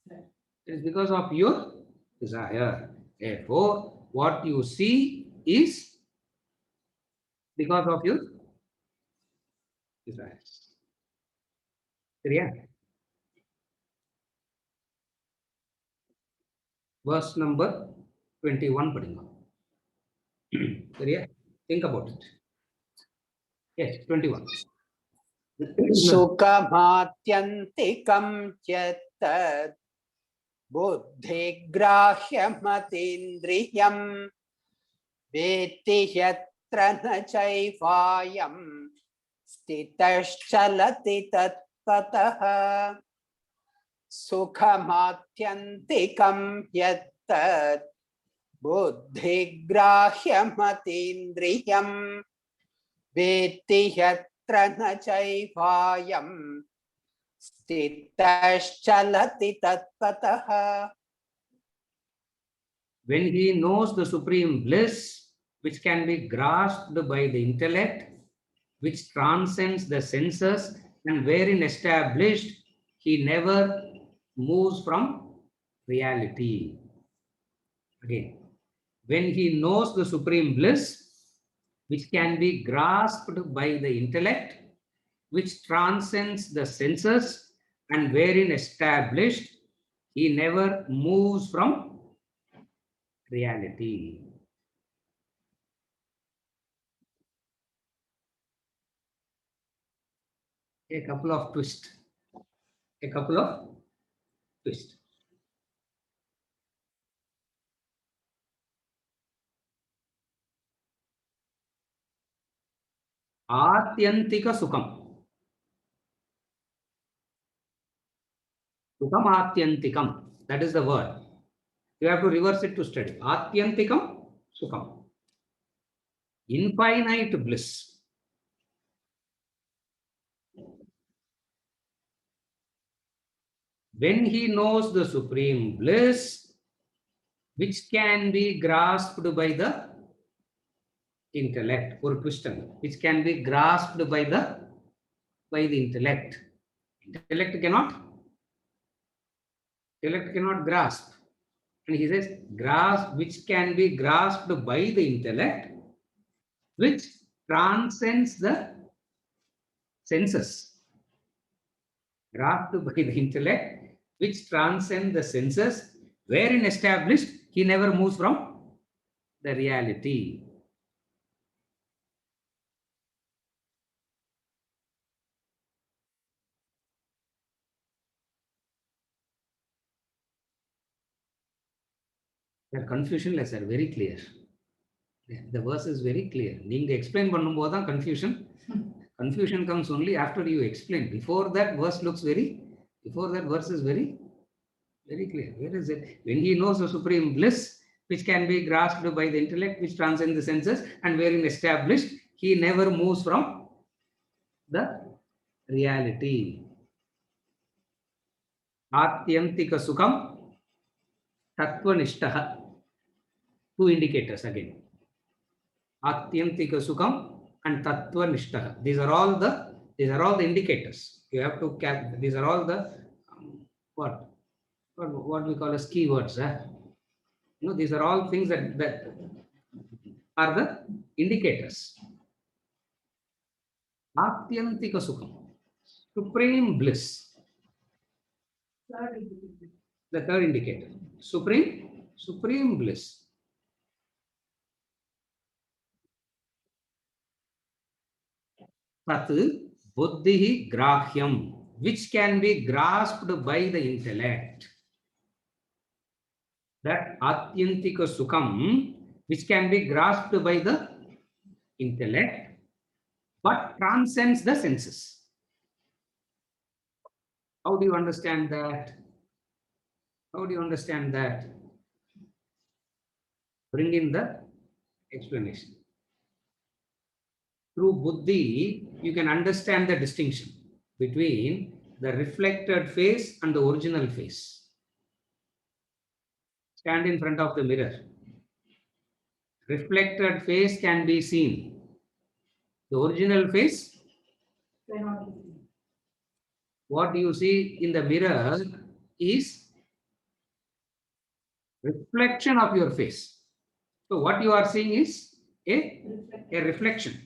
It is because of your desire. Therefore, what you see is because of your desires. Clear? Verse number 21. Padinga. Clear? Think about it. Yes, 21. सुखमात्यन्तिकं यत्तत् बुद्धिग्राह्यमतीन्द्रियं वेत्ति यत्र न चैवायं स्थितश्चलति तत्त्वतः सुखमात्यन्तिकं यत्तत् बुद्धिग्राह्यमतीन्द्रियं वेत्ति यत्र न चैवायं स्थितश्चलति तत्त्वतः. When he knows the supreme bliss, which can be grasped by the intellect, which transcends the senses, and wherein established, he never moves from reality. Again, when he knows the supreme bliss, which can be grasped by the intellect, which transcends the senses, and wherein established, he never moves from reality. A couple of twists. A couple of twists. Atyantika Sukham. Sukham Atyantikam. That is the word. You have to reverse it to study. Atyantikam Sukham. Infinite bliss. When he knows the supreme bliss, which can be grasped by the intellect, or twisted, which can be grasped by the intellect. Intellect cannot grasp. And he says, grasp, which can be grasped by the intellect, which transcends the senses. Grasped by the intellect, which transcends the senses, wherein established, he never moves from the reality. Their confusionless are very clear. The verse is very clear. நீங்க explain பண்ணும்போது தான் confusion. Confusion comes only after you explain. Before that verse is very, very clear. Where is it? When he knows the supreme bliss, which can be grasped by the intellect, which transcends the senses, and wherein established, he never moves from the reality. Atyantika Sukham, Tattvanishtaha. Two indicators again. Atyantika Sukham and Tattvanishtaha. These are all the indicators. You have to these are all the what we call as keywords. These are all things that are the indicators. Atyantika Sukham, supreme bliss. Third indicator. The third indicator, supreme bliss. Tat buddhi grahyam, which can be grasped by the intellect. That atyantika sukham, which can be grasped by the intellect, but transcends the senses. How do you understand that? How do you understand that? Bring in the explanation. Through buddhi, you can understand the distinction between the reflected face and the original face. Stand in front of the mirror. Reflected face can be seen. The original face, Cannot be seen. what you see in the mirror is reflection of your face. So what you are seeing is a reflection.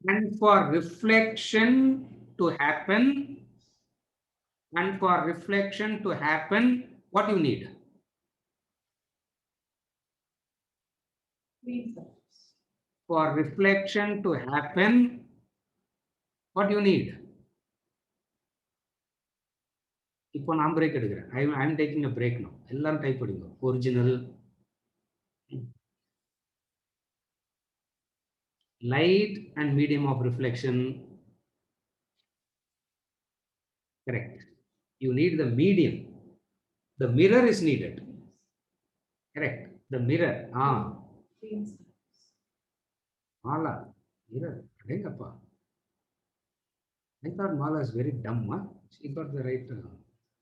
And for reflection to happen, what you need? Clean surface. For reflection to happen, what you need? இப்போ நான் break எடுக்கிறேன். I am taking a break now. எல்லாரும் type பண்ணுங்க. Original, light and medium of reflection. Correct. You need the medium. The mirror is needed. Correct. The mirror. Clean surface. Mala. Mirror. Adengappa. I thought Mala is very dumb. Huh? She got the right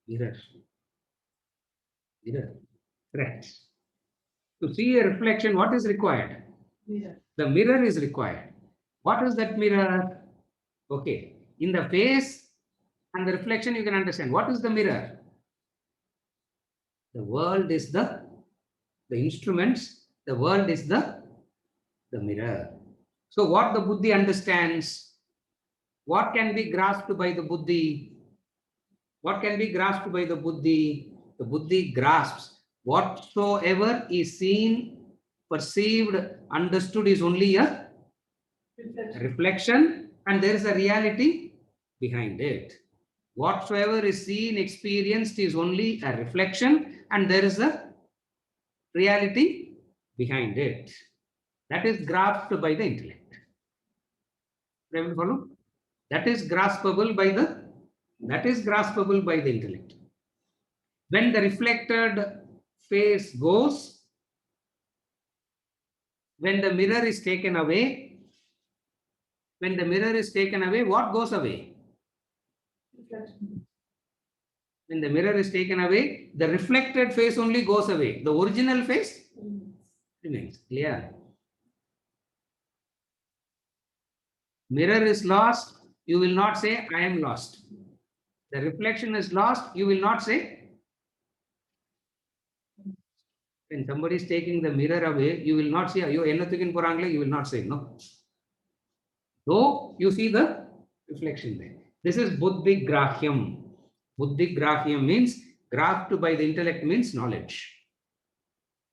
mirror. Mirror. Correct. To see a reflection, what is required? Mirror. The mirror is required. What is that mirror? Okay. In the face and the reflection, you can understand. What is the mirror? The world is the instruments. The world is the mirror. So what the buddhi understands? What can be grasped by the buddhi? What can be grasped by the buddhi? The buddhi grasps whatsoever is seen, perceived, understood is only a reflection, and there is a reality behind it. Whatsoever is seen, experienced is only a reflection, and there is a reality behind it. That is grasped by the intellect. Everyone follow? That is graspable by the intellect. When the reflected face goes, when the mirror is taken away, what goes away? Reflection. When the mirror is taken away, the reflected face only goes away. The original face remains. Clear? Mirror is lost, you will not say, I am lost. The reflection is lost, you will not say. When somebody is taking the mirror away, you will not say, you will not say, no. Though you see the reflection there. This is buddhi grahyam. Buddhi grahyam means grasped by the intellect, means knowledge.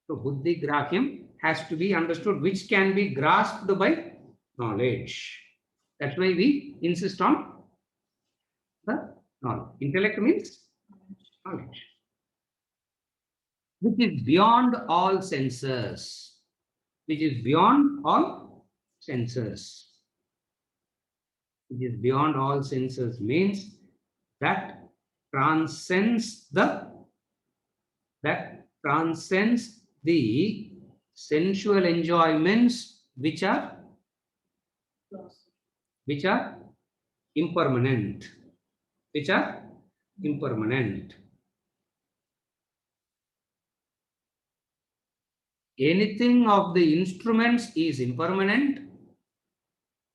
So buddhi grahyam has to be understood, which can be grasped by knowledge. That's why we insist on the knowledge. Intellect means knowledge, which is beyond all senses. Which is beyond all senses. Which is beyond all senses means that transcends the sensual enjoyments which are impermanent. Anything of the instruments is impermanent.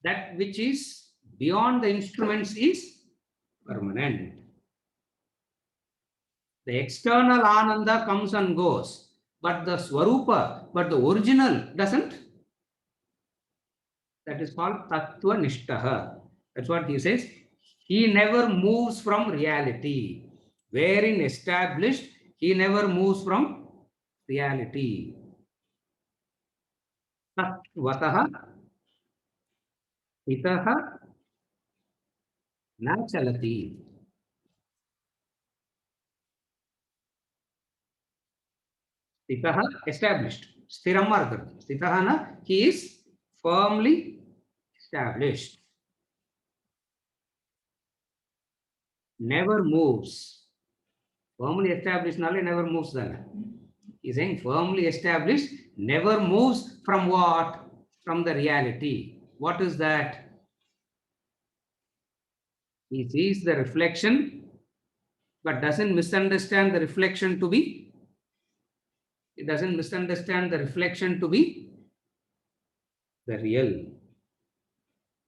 That which is beyond the instruments is permanent. The external ananda comes and goes, but the swarupa, but the original doesn't. That is called Tattva Nishtaha. That's what he says. He never moves from reality. Wherein established, he never moves from reality. Tatvataha itaha na chalati. Stitaha, established. Stiram Marga. Stitaha na, he is firmly established. Never moves. Firmly established, never moves. He's saying firmly established, never moves from what? From the reality. What is that? He sees the reflection, but doesn't misunderstand the reflection to be. He doesn't misunderstand the reflection to be the real.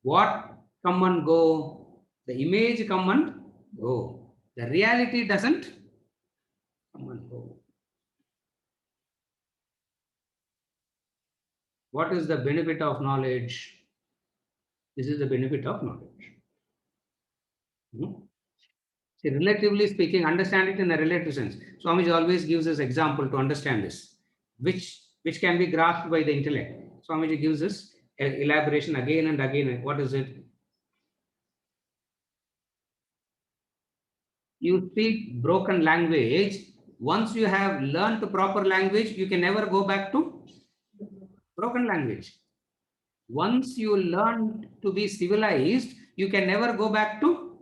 What come and go? The image come and go. The reality doesn't come and go. What is the benefit of knowledge? This is the benefit of knowledge. See, relatively speaking, understand it in a relative sense. Swamiji always gives us example to understand this, which can be grasped by the intellect. Swamiji gives us elaboration again and again. What is it? You speak broken language. Once you have learned the proper language, you can never go back to broken language. Once you learn to be civilized, you can never go back to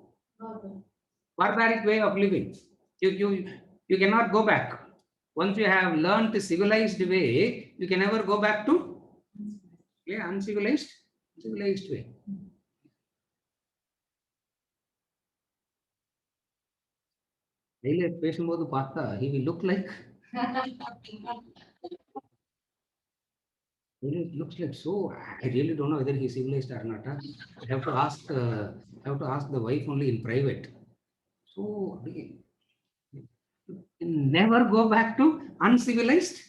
barbaric way of living. You cannot go back. Once you have learned the civilized way, you can never go back to uncivilized way. He will look like he looks like so. I really don't know whether he's civilized or not. I have to ask the wife only in private. So never go back to uncivilized.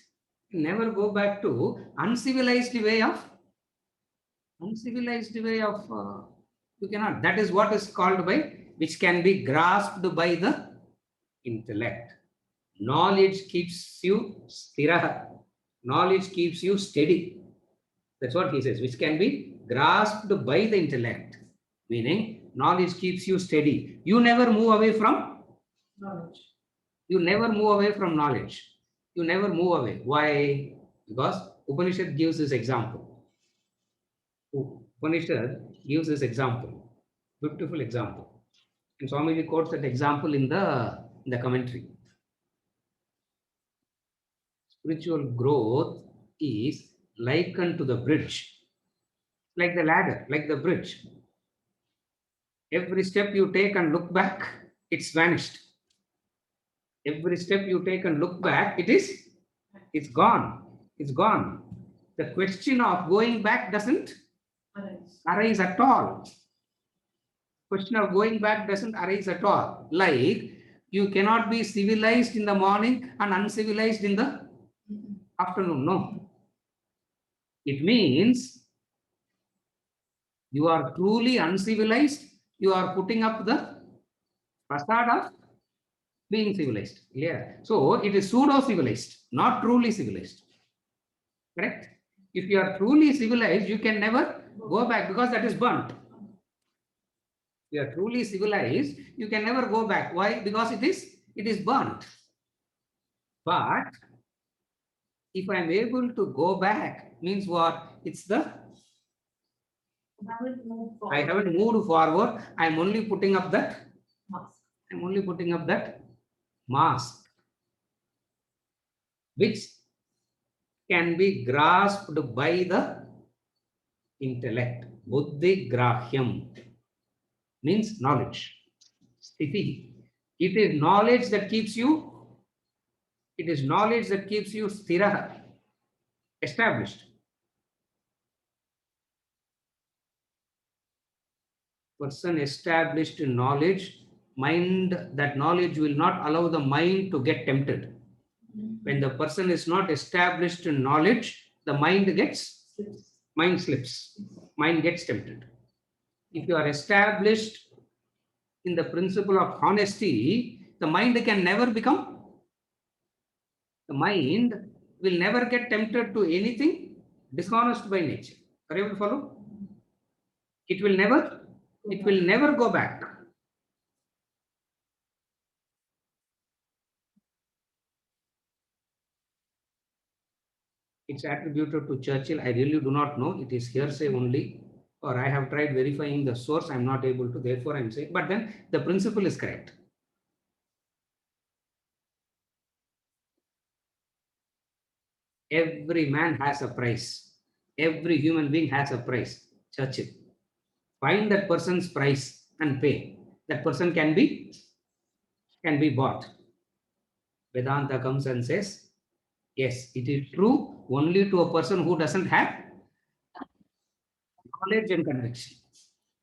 Never go back to uncivilized way of. You cannot. That is what is called by, which can be grasped by the intellect. Knowledge keeps you stira. Knowledge keeps you steady. That's what he says, which can be grasped by the intellect. Meaning, knowledge keeps you steady. You never move away from knowledge. You never move away from knowledge. You never move away. Why? Because Upanishad gives this example. Upanishad gives this example. Beautiful example. And Swamiji quotes that example in the commentary. Spiritual growth is likened to the bridge, like the ladder, like the bridge. Every step you take and look back, it's vanished. Every step you take and look back, it's gone. It's gone. The question of going back doesn't arise at all. Question of going back doesn't arise at all. Like, you cannot be civilized in the morning and uncivilized in the afternoon. No. It means you are truly uncivilized. You are putting up the facade of being civilized. Yeah. So it is pseudo-civilized, not truly civilized. Correct? If you are truly civilized, you can never go back because that is burnt. If you are truly civilized, you can never go back. Why? Because it is burnt. But if I am able to go back, means what? It's the I haven't moved forward. I am only putting up that mask, which can be grasped by the intellect. Buddhi grahyam means knowledge. Sthiti. It is knowledge that keeps you. It is knowledge that keeps you sthira, established. Person established in knowledge, that knowledge will not allow the mind to get tempted. When the person is not established in knowledge, the mind slips. mind gets tempted. If you are established in the principle of honesty, the mind will never get tempted to anything dishonest by nature. Are you able to follow? It will never go back. It's attributed to Churchill. I really do not know. It is hearsay only, or I have tried verifying the source. I'm not able to, therefore I'm saying, but then the principle is correct. Every man has a price. Every human being has a price. Churchill. Find that person's price and pay. That person can be bought. Vedanta comes and says, yes, it is true only to a person who doesn't have knowledge and conviction.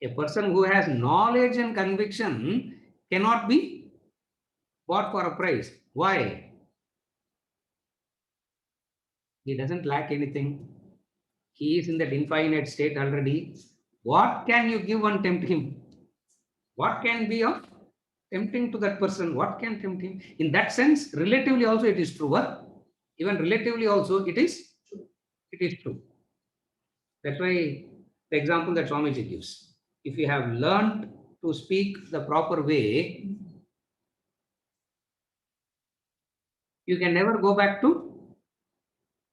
A person who has knowledge and conviction cannot be bought for a price. Why? He doesn't lack anything. He is in that infinite state already. What can you give and tempt him? What can be of tempting to that person? What can tempt him? In that sense, relatively also it is true. Even relatively also it is true. That's why the example that Swamiji gives. If you have learned to speak the proper way, you can never go back to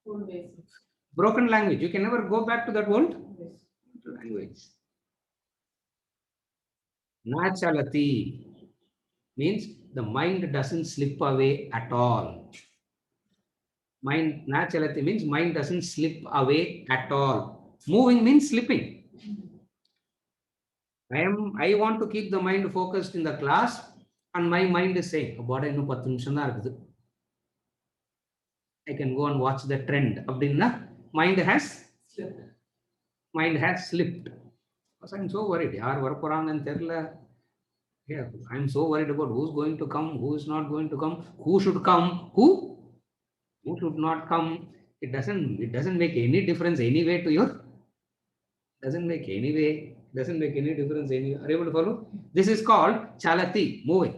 Old ways. broken language. You can never go back to that old Yes. language. Nachalati means the mind doesn't slip away at all. Nachalati means mind doesn't slip away at all. Moving means slipping. I want to keep the mind focused in the class, and my mind is saying, "About இன்னும் 10 நிமிஷம் தான் இருக்குது. I can go and watch the trend." அப்படின்னா mind has slipped. Because I'm so worried. யார் வரப்போறாங்கன்னு தெரியல. Yeah, I'm so worried about who's going to come, who is not going to come, who should come, who should not come. It doesn't make any difference anyway to your. Doesn't make any difference anyway. Are you able to follow? This is called chalati, moving.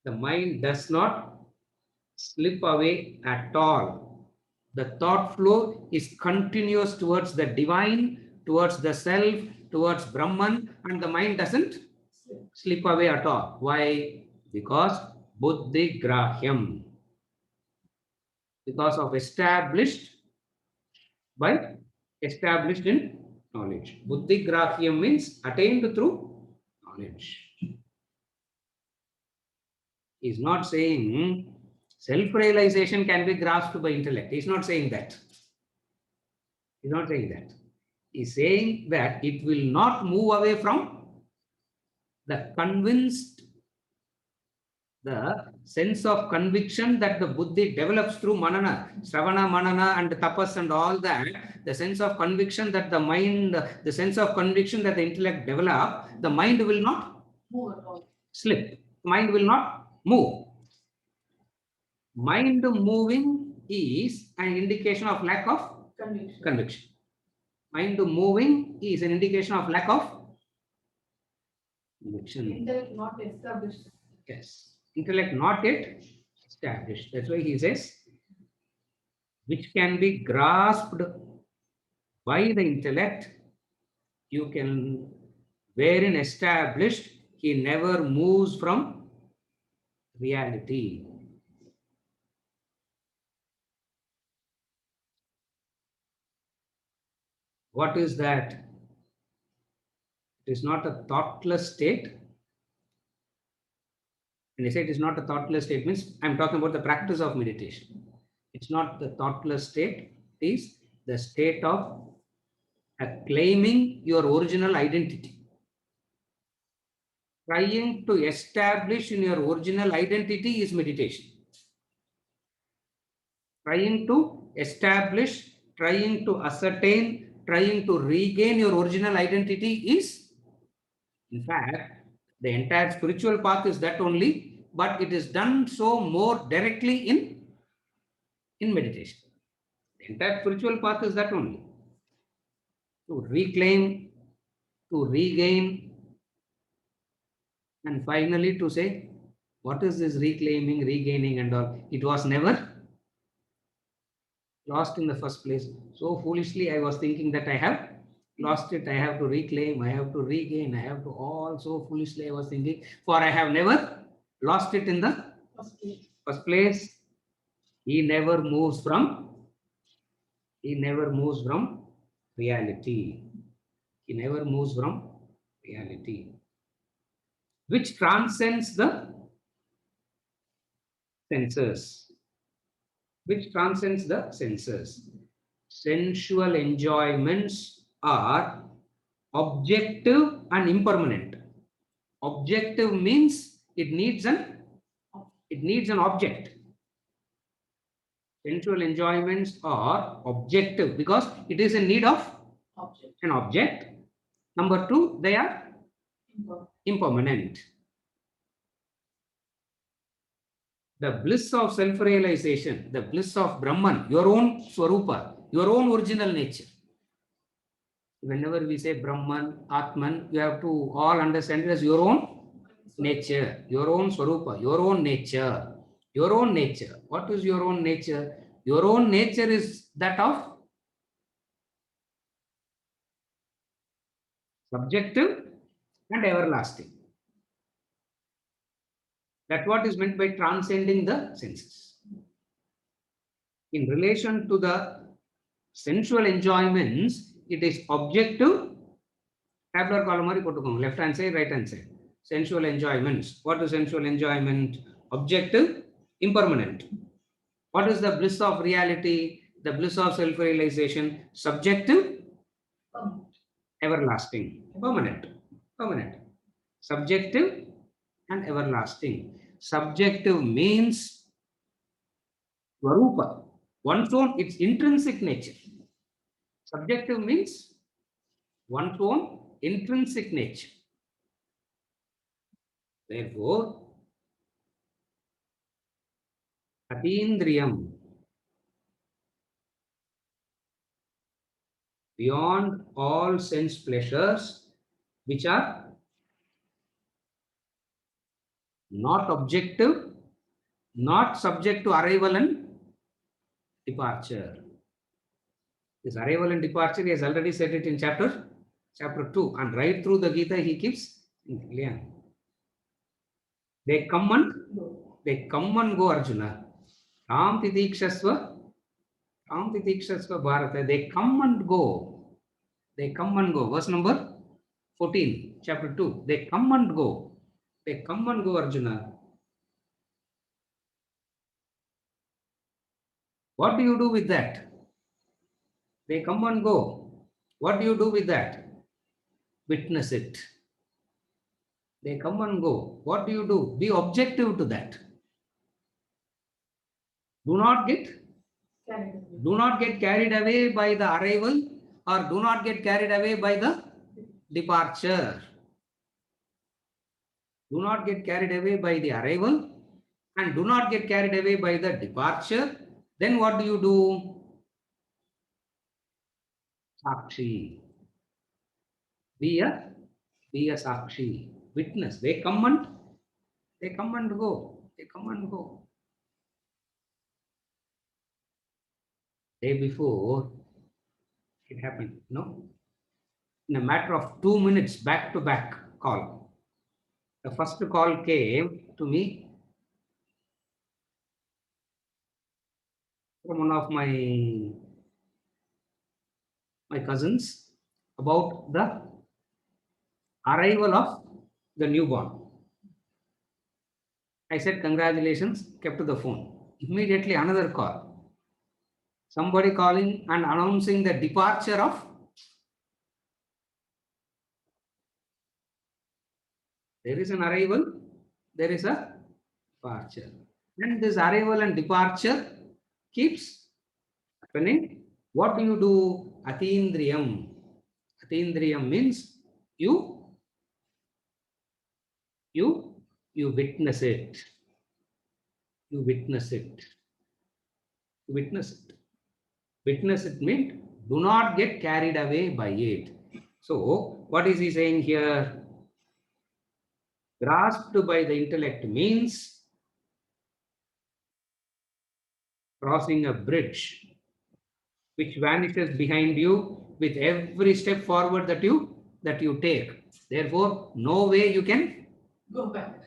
The mind does not slip away at all. The thought flow is continuous towards the divine, towards the self, towards Brahman, and the mind doesn't slip away at all. Why? Because buddhi grahyam. Because of established in knowledge. Buddhi grahyam means attained through knowledge. He is not saying self-realization can be grasped by intellect. He is not saying that. He's not saying that. He's saying that it will not move away from the sense of conviction that the buddhi develops through manana, Sravana, manana, and tapas and all that. The sense of conviction that the intellect develop, the mind will not Move at all. slip. Mind will not move. Mind moving is an indication of lack of conviction. Mind moving is an indication of lack of conviction. Intellect not established. Yes. Intellect not yet established. That's why he says, which can be grasped by the intellect, you can, wherein established, he never moves from reality. What is that? It is not a thoughtless state. When I say it is not a thoughtless state, means I'm talking about the practice of meditation. It's not the thoughtless state. It is the state of claiming your original identity. Trying to establish in your original identity is meditation. Trying to establish, trying to ascertain, trying to regain your original identity is, in fact, the entire spiritual path is that only, but it is done so more directly in meditation. The entire spiritual path is that only. to reclaim, to regain, and finally to say, what is this reclaiming, regaining and all? It was never lost in the first place. So foolishly I was thinking that I have lost it, I have to reclaim, I have to regain, I have to all. So foolishly I was thinking, for I have never lost it in the first place. He never moves from reality. He never moves from reality, which transcends the senses. Which transcends the senses. Sensual enjoyments are objective and impermanent. Objective means it needs an object. Sensual enjoyments are objective because it is in need of an object. Number two, they are impermanent. The bliss of self-realization, the bliss of Brahman, your own Swarupa, your own original nature. Whenever we say Brahman, Atman, you have to all understand it as your own nature, your own Swarupa, your own nature, your own nature. What is your own nature? Your own nature is that of subjective and everlasting. That's what is meant by transcending the senses. In relation to the sensual enjoyments, it is objective. Tabular column, left hand side, right hand side. Sensual enjoyments. What is sensual enjoyment? Objective, impermanent. What is the bliss of reality? The bliss of self-realization? Subjective, everlasting, permanent. Subjective and everlasting. Subjective means Swarupa, one's own, its intrinsic nature. Subjective means one's own intrinsic nature. Therefore, Atindriyam, beyond all sense pleasures, which are not objective, not subject to arrival and departure. This arrival and departure, he has already said it in chapter 2, and right through the Gita he keeps saying, they come and go, Arjuna. Ram titikshasva Bharata. They come and go. Verse number 14, chapter 2. They come and go. Arjuna. What do you do with that? They come and go. What do you do with that? Witness it. They come and go. What do you do? Be objective to that. Do not get carried away by the arrival, or do not get carried away by the departure. Do not get carried away by the arrival and do not get carried away by the departure. Then what do you do? Sakshi. Be a Sakshi. Witness. They come and go. Day before it happened, no? In a matter of 2 minutes, back-to-back call. The first call came to me from one of my cousins about the arrival of the newborn. I said, congratulations, kept to the phone. Immediately another call. Somebody calling and announcing the departure of. There is an arrival, there is a departure. And this arrival and departure keeps happening. What do you do? Atindriyam. Atindriyam means you witness it. Witness it means Do not get carried away by it. So, what is he saying here? Grasped by the intellect means crossing a bridge which vanishes behind you with every step forward that you take. Therefore, no way you can go back.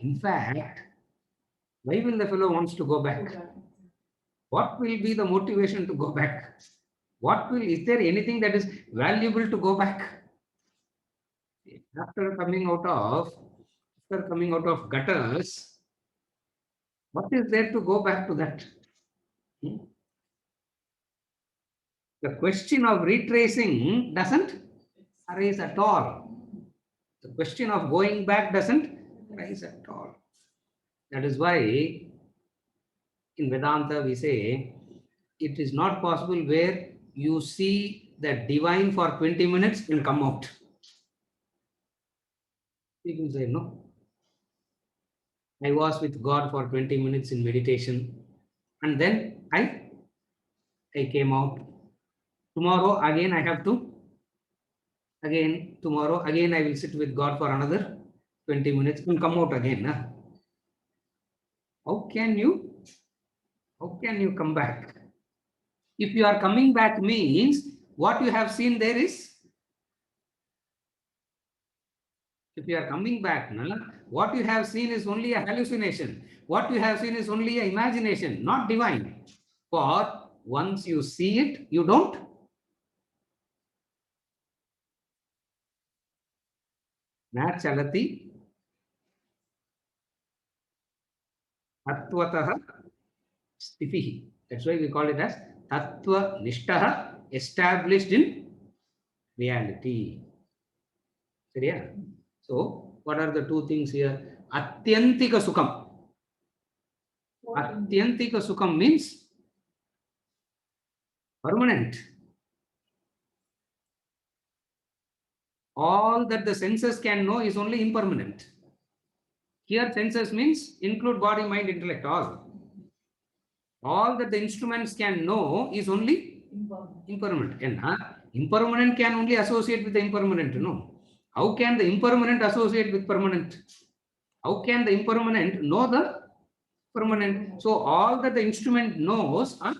In fact, why will the fellow wants to go back? What will be the motivation to go back? Is there anything that is valuable to go back? After coming out of gutters, what is there to go back to that? Hmm? The question of retracing doesn't arise at all. The question of going back doesn't arise at all. That is why in Vedanta we say it is not possible where you see the divine for 20 minutes and come out. People say, no, I was with God for 20 minutes in meditation and then I came out. Tomorrow again I have to, tomorrow again I will sit with God for another 20 minutes and come out again. Huh? How can you come back? If you are coming back means what you have seen there is, if you are coming back, what you have seen is only a hallucination. What you have seen is only an imagination, not divine. For once you see it, you don't. Na chalati tattvataha stifihi. That's why we call it as tattva nishtaha, established in reality. So, what are the two things here? Atyantika sukham. Atyantika sukham means permanent. All that the senses can know is only impermanent. Here senses means include body, mind, intellect, all. All that the instruments can know is only impermanent. And impermanent can only associate with the impermanent, no? How can the impermanent associate with permanent? How can the impermanent know the permanent? So all that the instrument knows are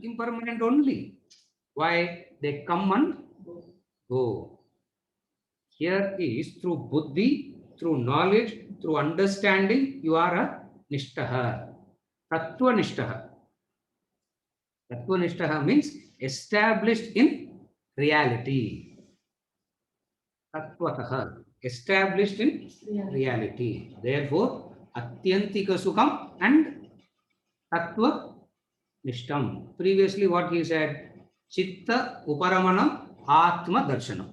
impermanent only. Why? They come and go. Here is through buddhi, through knowledge, through understanding, you are a nishtaha. Tattva nishtaha. Tattva nishtaha means established in reality. Tattvataha, established in reality. Therefore, atyantika sukham and tattva nishtam. Previously, what he said, chitta uparamanam atma darshanam.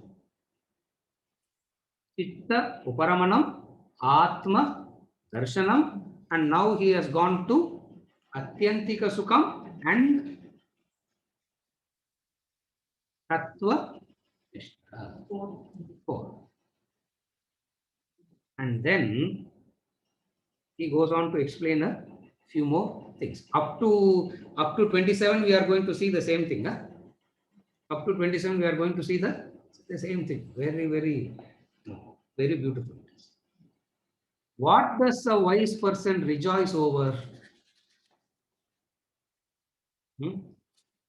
Chitta uparamanam atma darshanam, and now he has gone to atyantika sukham and tattva nishta. 4. And then he goes on to explain a few more things. Up to 27, we are going to see the same thing. Huh? Up to 27, we are going to see the same thing. Very, very, very beautiful. What does a wise person rejoice over?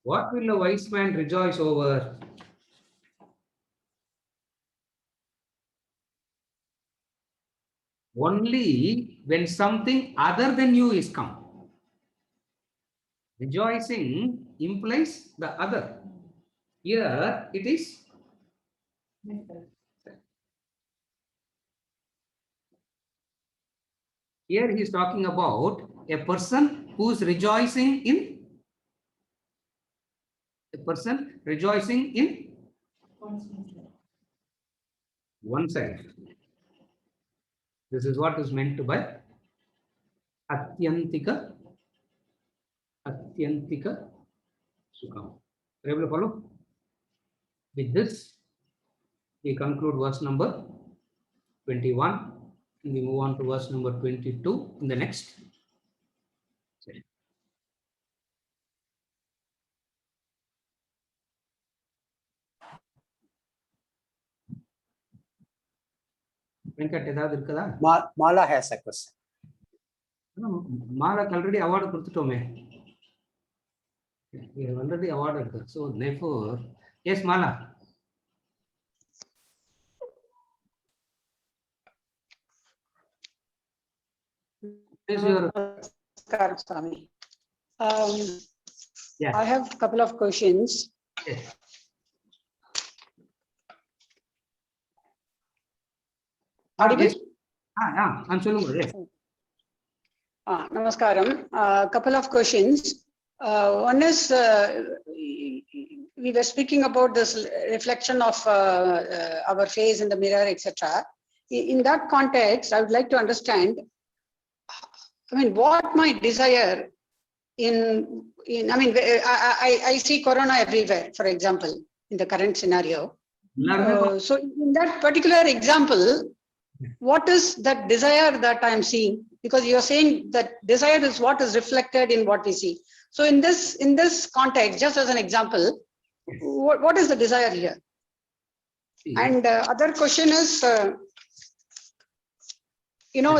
What will a wise man rejoice over? Only when something other than you is come. Rejoicing implies the other. Here it is. Here he is talking about a person who is rejoicing in oneself. This is what is meant by atyantika sukham. Are you able to follow? With this, we conclude verse number 21 and we move on to verse number 22 in the next session. Venkat ஏதாவது இருக்குதா? Mala has a question. மாலாக்கு already award கொடுத்துட்டோமே. We have already awarded her. So therefore, yes, Mala. Is your Namaskar, Swami. yeah. I have a couple of questions. Yes. Audible? Yes. I'm சொல்லுங்க. Yes. Namaskaram. Couple of questions. One is, we were speaking about this reflection of our face in the mirror, etc. In that context, I would like to understand, I mean, what my desire I mean, I see corona everywhere, for example, in the current scenario. So in that particular example, what is that desire that I am seeing? Because you are saying that desire is what is reflected in what we see. So in this context, just as an example, what is the desire here? And other question is,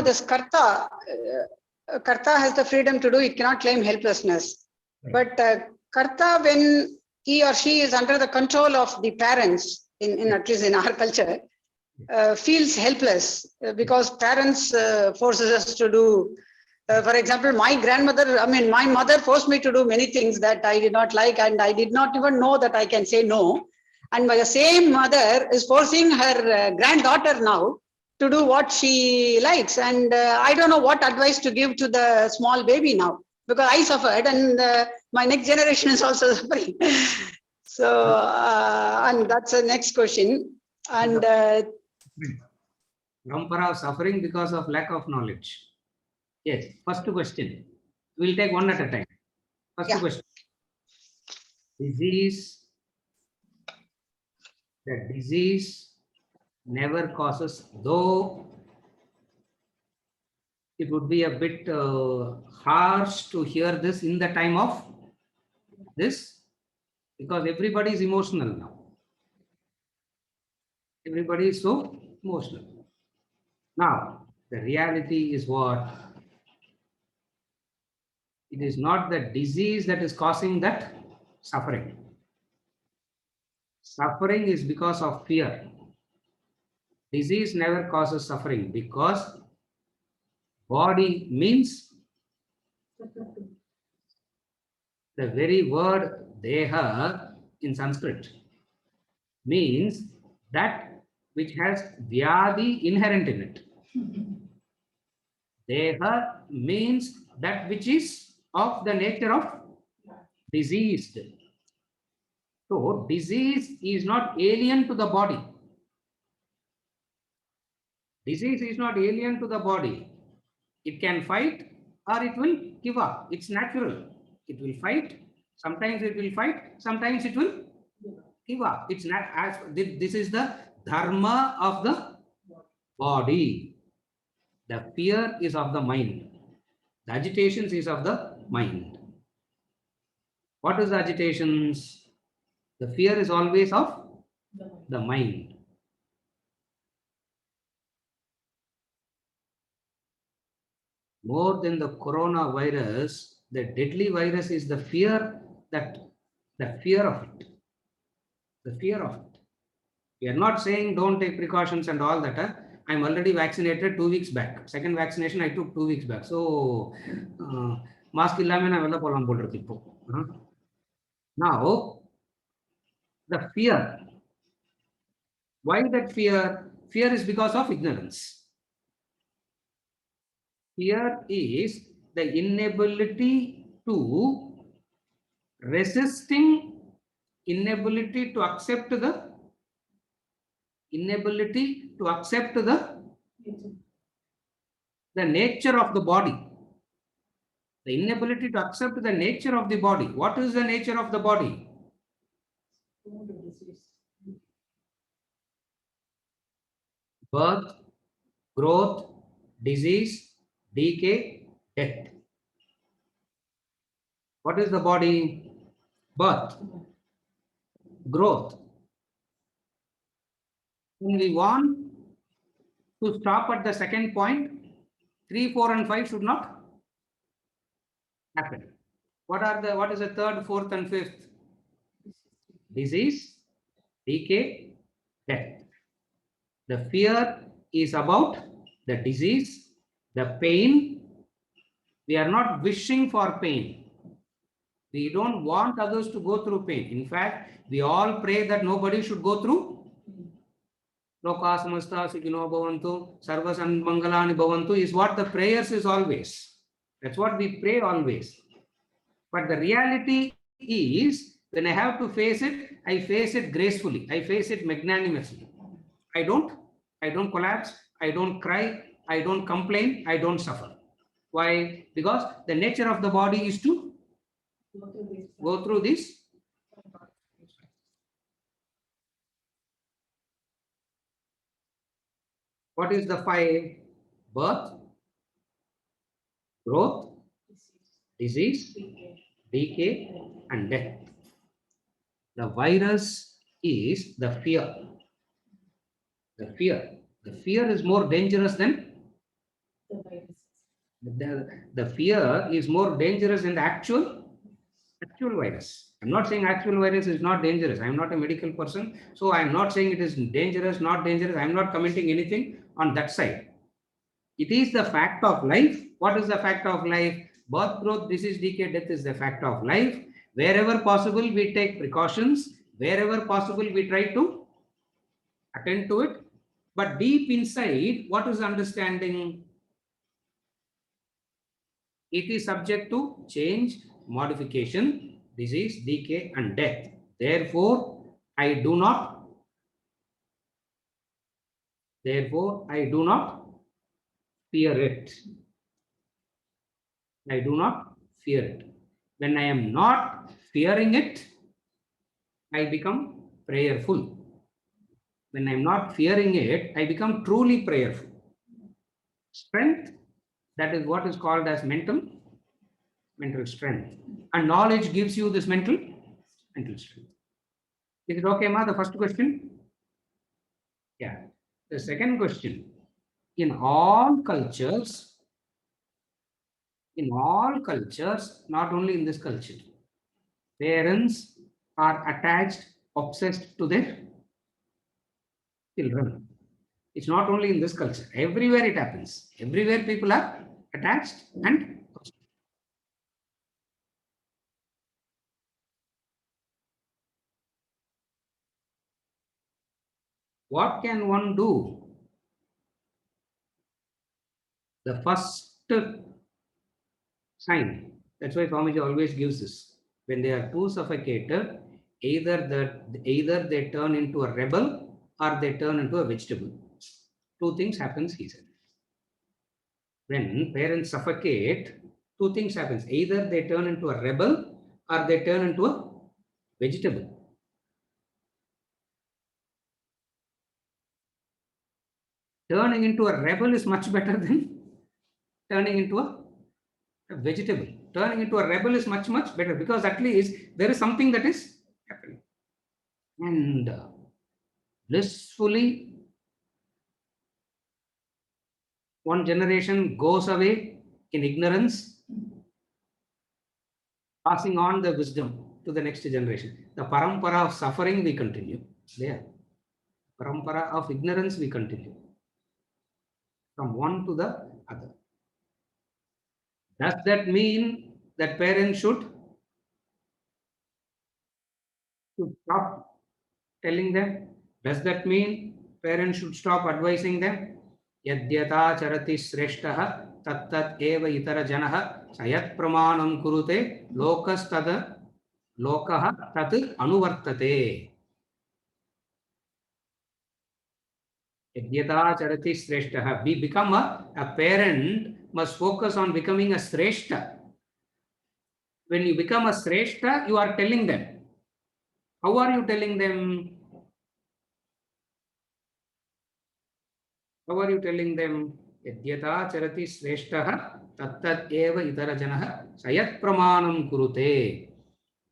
this Karta has the freedom to do, it cannot claim helplessness. But Karta, when he or she is under the control of the parents, in at least in our culture, feels helpless because parents forces us to do. For example, my mother forced me to do many things that I did not like, and I did not even know that I can say no. And my same mother is forcing her granddaughter now to do what she likes. And I don't know what advice to give to the small baby now, because I suffered, and my next generation is also suffering. So, and that's the next question. And Parampara of suffering because of lack of knowledge. Yes. First question. We'll take one at a time. First question. Disease. The disease never causes, though it would be a bit harsh to hear this in the time of this, because everybody is emotional now. Everybody is so emotional. Now, the reality is what? It is not the disease that is causing that suffering. Suffering is because of fear. Disease never causes suffering because body means the very word deha in Sanskrit means that which has vyadi inherent in it. Deha means that which is of the nature of diseased. So disease is not alien to the body. Disease is not alien to the body. It can fight or it will give up. It's natural. It will fight. Sometimes it will fight. Sometimes it will give up. It's not as this is the dharma of the body. The fear is of the mind. The agitations is of the mind. What is the agitations? The fear is always of the mind. More than the coronavirus, the deadly virus is the fear of it. The fear of it. We are not saying don't take precautions and all that. I'm already vaccinated 2 weeks back. Second vaccination I took 2 weeks back. So, mask illame na vella polam polrukku ipo. Now, the fear. Why that fear? Fear is because of ignorance. Fear is the inability to resisting, inability to accept the nature of the body. The inability to accept the nature of the body. What is the nature of the body? Birth, growth, disease, decay, death. What is the body? Birth, growth. When we want to stop at the second point. 3, 4, and 5 should not happen. What is the third, fourth, and fifth? Disease, decay, death. The fear is about the disease, the pain. We are not wishing for pain. We don't want others to go through pain. In fact, we all pray that nobody should go through. Loka samasta sukhino bhavantu, sarva mangalani bhavantu is what the prayers is always. That's what we pray always. But the reality is, when I have to face it, I face it gracefully. I face it magnanimously. I don't collapse. I don't cry. I don't complain. I don't suffer. Why? Because the nature of the body is to go through this. What is the 5? Birth, growth, disease, decay, and death. The virus is the fear. The fear is more dangerous than the fear is more dangerous than the actual virus. I'm not saying actual virus is not dangerous. I'm not a medical person, so I'm not saying it is dangerous, not dangerous. I'm not commenting anything on that side. It is the fact of life. What is the fact of life? Birth, growth, disease, decay, death is the fact of life. Wherever possible, we take precautions. Wherever possible, we try to attend to it. But deep inside, what is understanding? It is subject to change, modification, disease, decay, and death. Therefore, I do not fear it. I do not fear it. When I am not fearing it, I become prayerful. When I am not fearing it, I become truly prayerful. Strength, that is what is called as mental strength. And knowledge gives you this mental strength. Is it okay, Ma? The first question? Yeah. The second question. In all cultures, not only in this culture, parents are attached, obsessed to their children. It's not only in this culture. Everywhere it happens. Everywhere people are attached and obsessed. What can one do? The first sign, that's why Swamiji always gives this. When they are too suffocated, either they turn into a rebel or they turn into a vegetable. Two things happens, he said. When parents suffocate, two things happens. Either they turn into a rebel or they turn into a vegetable. Turning into a rebel is much better than turning into a vegetable. Turning into a rebel is much better, because at least there is something that is happening. And blissfully, one generation goes away in ignorance, passing on the wisdom to the next generation. The parampara of suffering we continue. There. Parampara of ignorance we continue. From one to the other. Does that mean that parents should stop telling them? Does that mean parents should stop advising them? Yadyata charati sreshtaha tattat eva itara janaha sayat pramanam kurute lokas tada lokaha tat anuvartate. Yadyata charati sreshtaha. We become a parent must focus on becoming a sreshta. When you become a sreshta, you are telling them. How are you telling them? How are you telling them? Yadyata charati sreshtaha tattat eva itara janaha sayat pramanam kurute.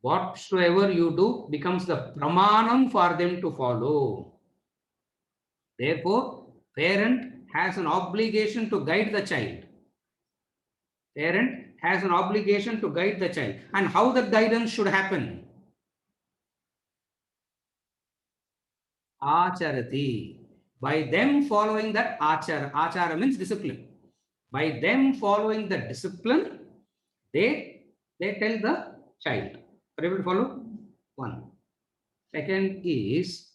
Whatsoever you do becomes the pramanam for them to follow. Therefore, parent has an obligation to guide the child. Parent has an obligation to guide the child. And how that guidance should happen? Acharati. By them following that achara. Achara means discipline. By them following the discipline, they tell the child. Are you able to follow? One. Second is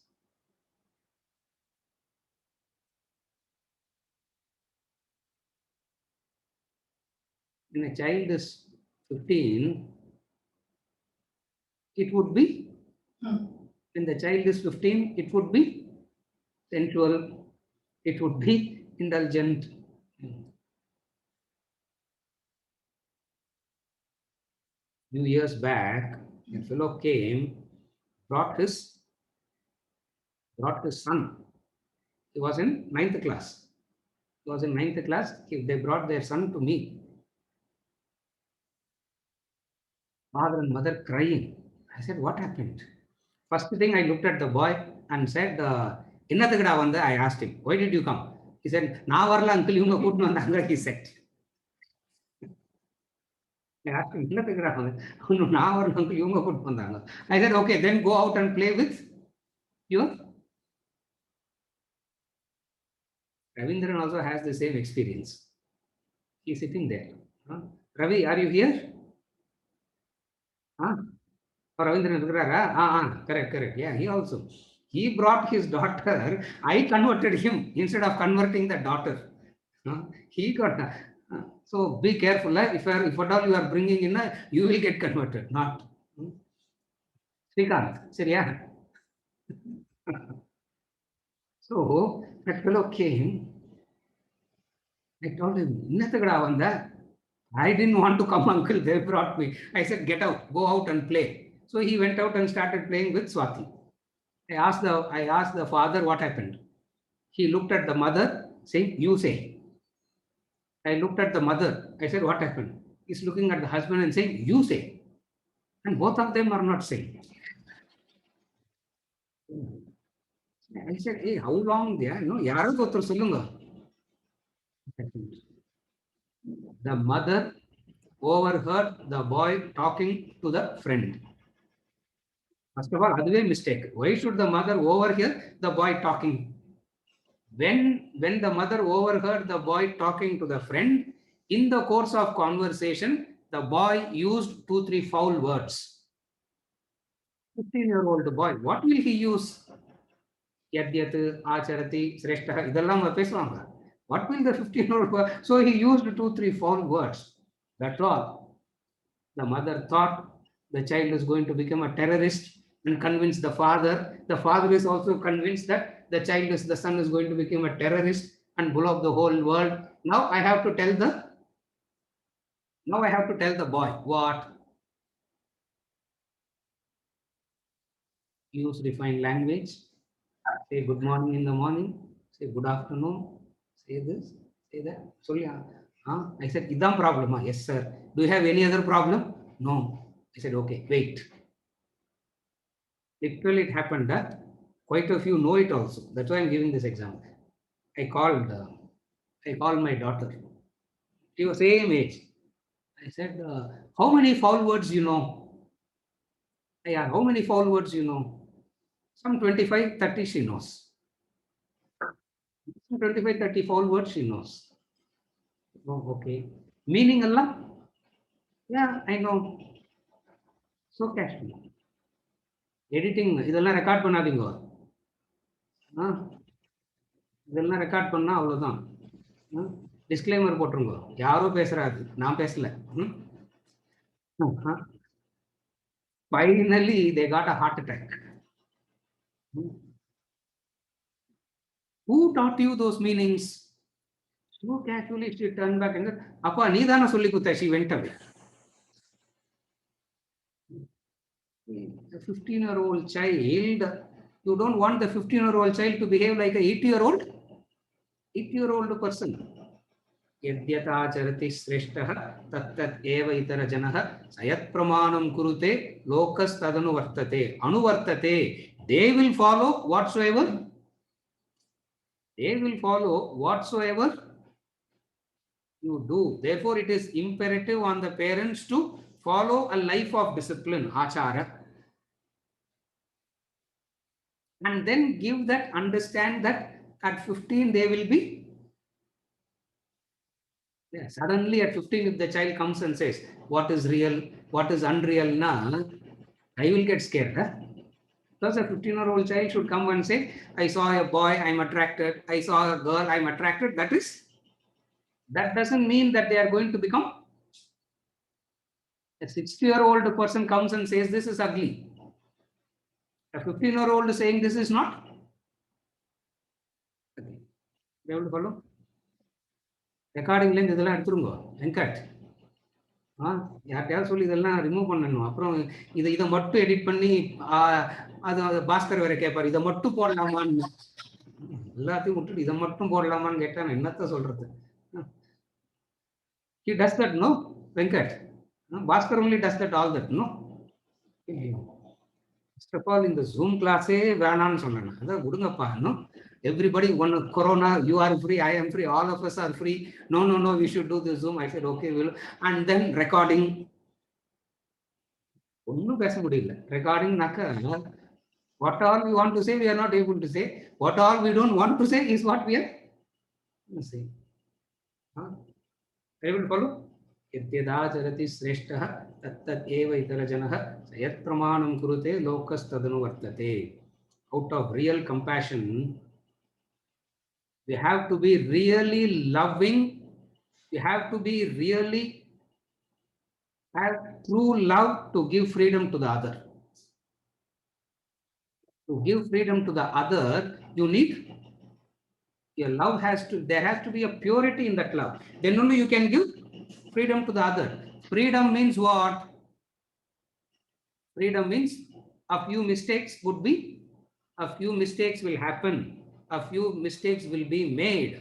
when a child is 15, it would be, when the child is 15, it would be sensual, it would be indulgent. Few years back, a fellow came, brought his son. He was in 9th class. He was in 9th class. They brought their son to me. Father and mother crying. I said, what happened? First thing I looked at the boy and said, I asked him, why did you come? He said, uncle, he said. I asked him, uncle, I said, okay, then go out and play with your. Ravindran also has the same experience. He's sitting there. Ravi, are you here? Ravindran, correct. Yeah, he brought his daughter. I converted him instead of converting the daughter. He got. So be careful. If at all you are bringing in, you will get converted. Not. Srikant, Syria. So that fellow came. I told him, I didn't want to come, uncle. They brought me. I said, get out, go out and play. So he went out and started playing with Swati. I asked the father what happened. He looked at the mother, saying, you say. I looked at the mother. I said, what happened? He's looking at the husband and saying, you say. And both of them are not saying. I said, hey, how long there? No, yaru gothru sollunga. The mother overheard the boy talking to the friend. First of all, that's a mistake. Why should the mother overhear the boy talking? When the mother overheard the boy talking to the friend, in the course of conversation, the boy used 2-3 foul words. 15-year-old boy, what will he use? Yadyat, acharati, sreshtaha, idallam pesuvanga. What will the 15-year-old boy? So he used 2-3 foul words. That's all. The mother thought the child is going to become a terrorist and convince the father. The father is also convinced that the son is going to become a terrorist and blow up the whole world. Now I have to tell the boy what? Use refined language. Say good morning in the morning. Say good afternoon. Say this. Say that. Sorry. I said, idam problem. Yes, sir. Do you have any other problem? No. I said, okay, wait. Literally, it happened that quite a few know it also. That's why I'm giving this example. I called my daughter. She was same age. I said, how many foul words you know? How many foul words you know? Some 25, 30 she knows. Some 25, 30 foul words she knows. Oh, okay. Meaning Allah? Yeah, I know. So casual. Editing, இதெல்லாம் record பண்ணாதீங்க. இதெல்லாம் record பண்ணா அவ்வளவுதான். Disclaimer போட்டுருங்க. யாரோ பேசுறாரு, நான் பேசல. Finally, they got a heart attack. Who taught you those meanings? So casually she turned back and said, Appa, needana solli kutta. She went away. A 15-year-old child, you don't want the 15-year-old child to behave like a 80-year-old person. Yadyata charati sreshtaha tattat eva itara janaha sayat pramanam kurute lokas tadanu vartate anuvartate. They will follow whatsoever They will follow whatsoever you do. Therefore, it is imperative on the parents to follow a life of discipline, achara, and then give that, understand that at 15 they will be. Yeah, suddenly at 15, if the child comes and says, what is real, what is unreal, na, I will get scared. Huh? Because a 15-year-old child should come and say, I saw a boy, I'm attracted. I saw a girl, I'm attracted. That doesn't mean that they are going to become. A 60-year-old person comes and says, this is ugly. A 15-year-old saying, this is not ugly. They able to follow? ரெக்கார்டிங்லேருந்து இதெல்லாம் எடுத்துருங்க வெங்கட். யார்கிட்டயாவது சொல்லி இதெல்லாம் remove பண்ணணும். அப்புறம் இதை மட்டும் edit பண்ணி அது பாஸ்கர் வேற கேட்பார், இதை மட்டும் போடலாமான்னு. எல்லாத்தையும் விட்டுட்டு இதை மட்டும் போடலாமான்னு கேட்டா நான் என்னத்த சொல்றது? He does that, no, Venkat? No, Bhaskar only does that, all that, no? First of all, in the Zoom class, வேணான்னு சொன்னேன். அதான் விடுங்கப்பா, no? Everybody, one corona, you are free, I am free, all of us are free. No, we should do the Zoom. I said, okay, we'll. And then recording. ஒன்னும் பேச முடியல. Recording நாக்க, what all we want to say, we are not able to say. What all we don't want to say is what we are saying. Able to follow? यद्यदाचरति श्रेष्ठः तत्तद् एव इतरजनः यत् प्रमाणं कुरुते लोकस्तदनु वर्तते. Out of real compassion, we have to be really loving. We have to be really have true love to give freedom to the other. To give freedom to the other, you need your love there has to be a purity in that love. Then only you can give freedom to the other. Freedom means what? Freedom means a few mistakes would be, a few mistakes will happen, a few mistakes will be made,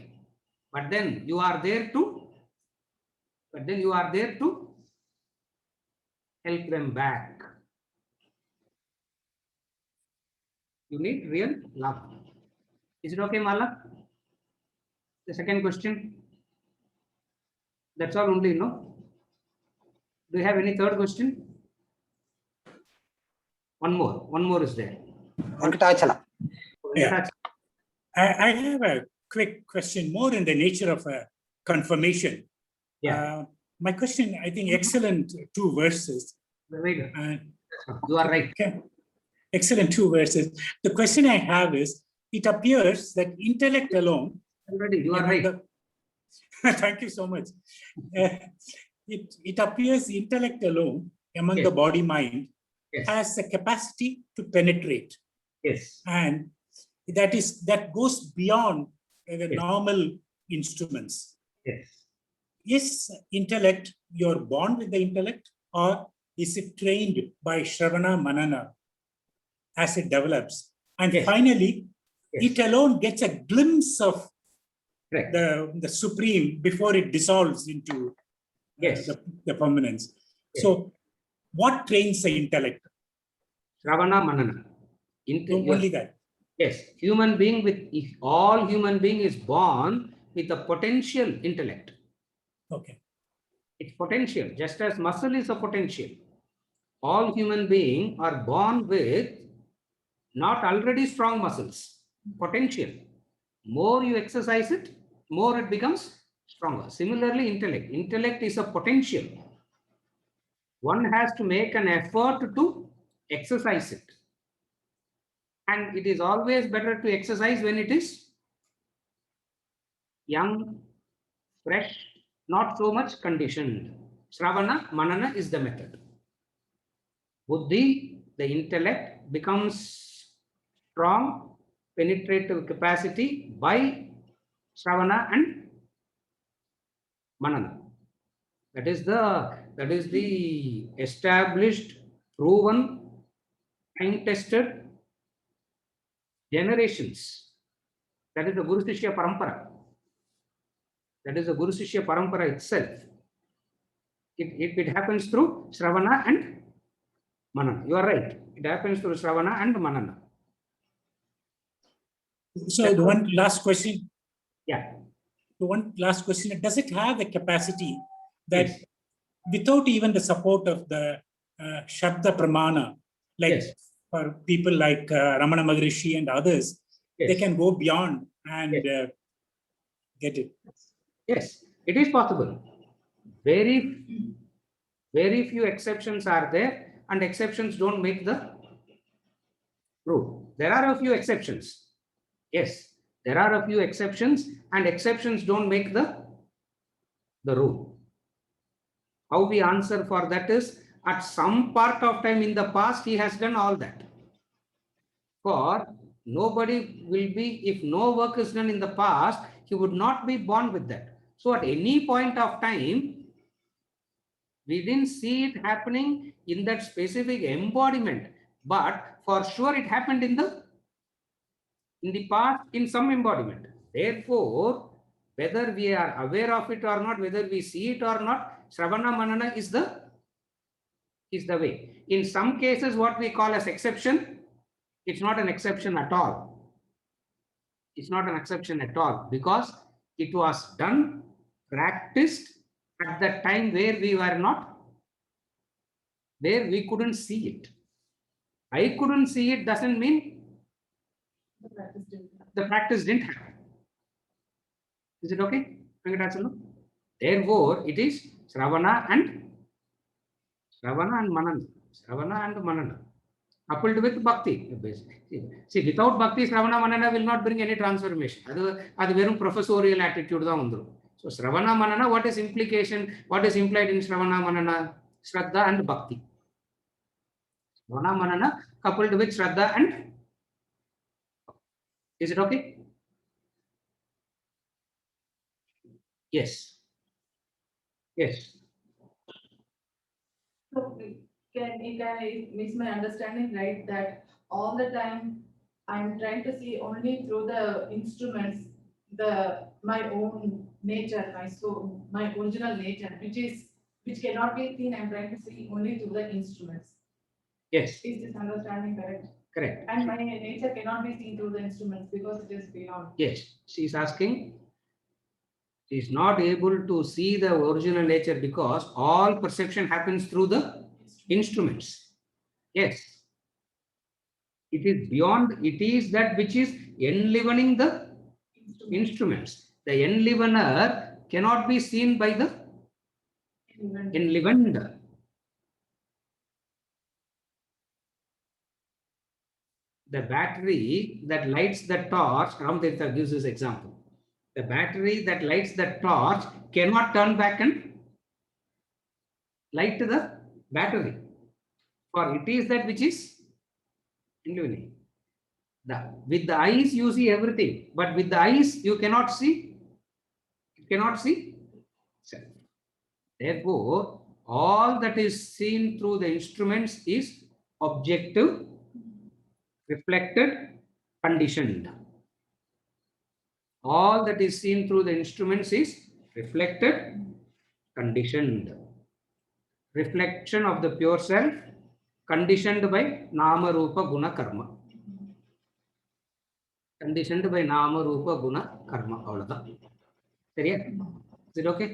but then you are there to help them back. You need real love. Is it okay, Mala? The second question. That's all only, no? Do you have any third question? One more is there. Venkatachala. Yeah. I have a quick question, more in the nature of a confirmation. Yeah. My question, I think, excellent 2 verses. Very good. You are right. Okay. Excellent 2 verses. The question I have is, it appears that intellect alone. Already, you are right. Thank you so much. It appears intellect alone among Yes. the body mind Yes. has a capacity to penetrate, Yes. and that goes beyond the Yes. normal instruments. Yes. Is intellect, you're born with the intellect, or is it trained by Shravana Manana as it develops? And Yes. finally, Yes. it alone gets a glimpse of Correct. the supreme before it dissolves into Yes. the permanence. Yes. So, what trains the intellect? Shravana Manana. Only that. Yes. If all human being is born with a potential intellect. Okay. It's potential, just as muscle is a potential. All human beings are born with not already strong muscles, potential. More you exercise it, more it becomes stronger. Similarly, intellect is a potential. One has to make an effort to exercise it. And it is always better to exercise when it is young, fresh, not so much conditioned. Shravana, Manana is the method. Buddhi, the intellect, becomes strong, penetrative capacity by Shravana and Manana. That is the established, proven, time-tested generations. That is the Guru Shishya Parampara. That is the Guru Shishya Parampara itself. It happens through Shravana and Manana. You are right. It happens through Shravana and Manana. So the one last question, Yeah. does it have the capacity that Yes. without even the support of the Shabda Pramana, like Yes. for people like Ramana Maharishi and others, they Yes. can go beyond and Yes. get it? Yes, it is possible. Very few exceptions are there, and exceptions don't make the rule. There are a few exceptions. Yes, there are a few exceptions, and exceptions don't make the rule. How we answer for that is, at some part of time in the past, he has done all that. For nobody will be, if no work is done in the past, he would not be born with that. So at any point of time, we didn't see it happening in that specific embodiment, but for sure it happened in the past in some embodiment. Therefore, whether we are aware of it or not, whether we see it or not, Shravana Manana is the way. In some cases, what we call as exception, it's not an exception at all. It's not an exception at all, because it was done, practiced at the time where we were not, where we couldn't see it. I couldn't see it doesn't mean the practice didn't happen. Is it okay, Venkatachala? Therefore, it is Shravana and Manana. Shravana and Manana. Coupled with Bhakti. See, without Bhakti, Shravana Manana will not bring any transformation. That's verum professorial attitude. So, Shravana Manana, what is implication? What is implied in Shravana Manana? Shraddha and Bhakti. Shravana Manana coupled with Shraddha and. Is it okay? Yes. Yes. So can it makes my understanding right that all the time I'm trying to see only through the instruments, my own nature, my soul, my original nature, which cannot be seen. I'm trying to see only through the instruments. Yes. Is this understanding correct? Correct. And my nature cannot be seen through the instruments because it is beyond. Yes. She is asking. She is not able to see the original nature because all perception happens through the instruments. Yes. It is beyond, it is that which is enlivening the instruments. The enlivener cannot be seen by the enlivened. The battery that lights the torch, Ramtirtha gives this example. The battery that lights the torch cannot turn back and light the battery. For it is that which is illuminating. With the eyes you see everything, but with the eyes you cannot see. You cannot see self. Therefore, all that is seen through the instruments is objective, reflected, conditioned. All that is seen through the instruments is reflected, conditioned. Reflection of the pure self, conditioned by Nama Rupa Guna Karma. Conditioned by Nama Rupa Guna Karma. Is it okay?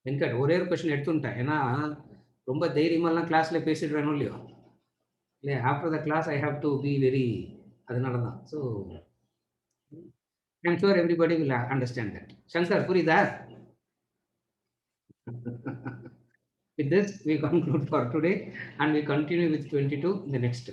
Venkat, ஒரே ஒரு question எடுத்துட்டேன். ஏன்னா ரொம்ப தைரியமெல்லாம் கிளாஸ்ல பேசிடுறேனோ இல்லையோ. இல்லை, after the class I have to be very, அதனால தான். So I'm sure everybody will understand that. Shankar, புரியுதா? With this, we conclude for today and we continue with 22 in the next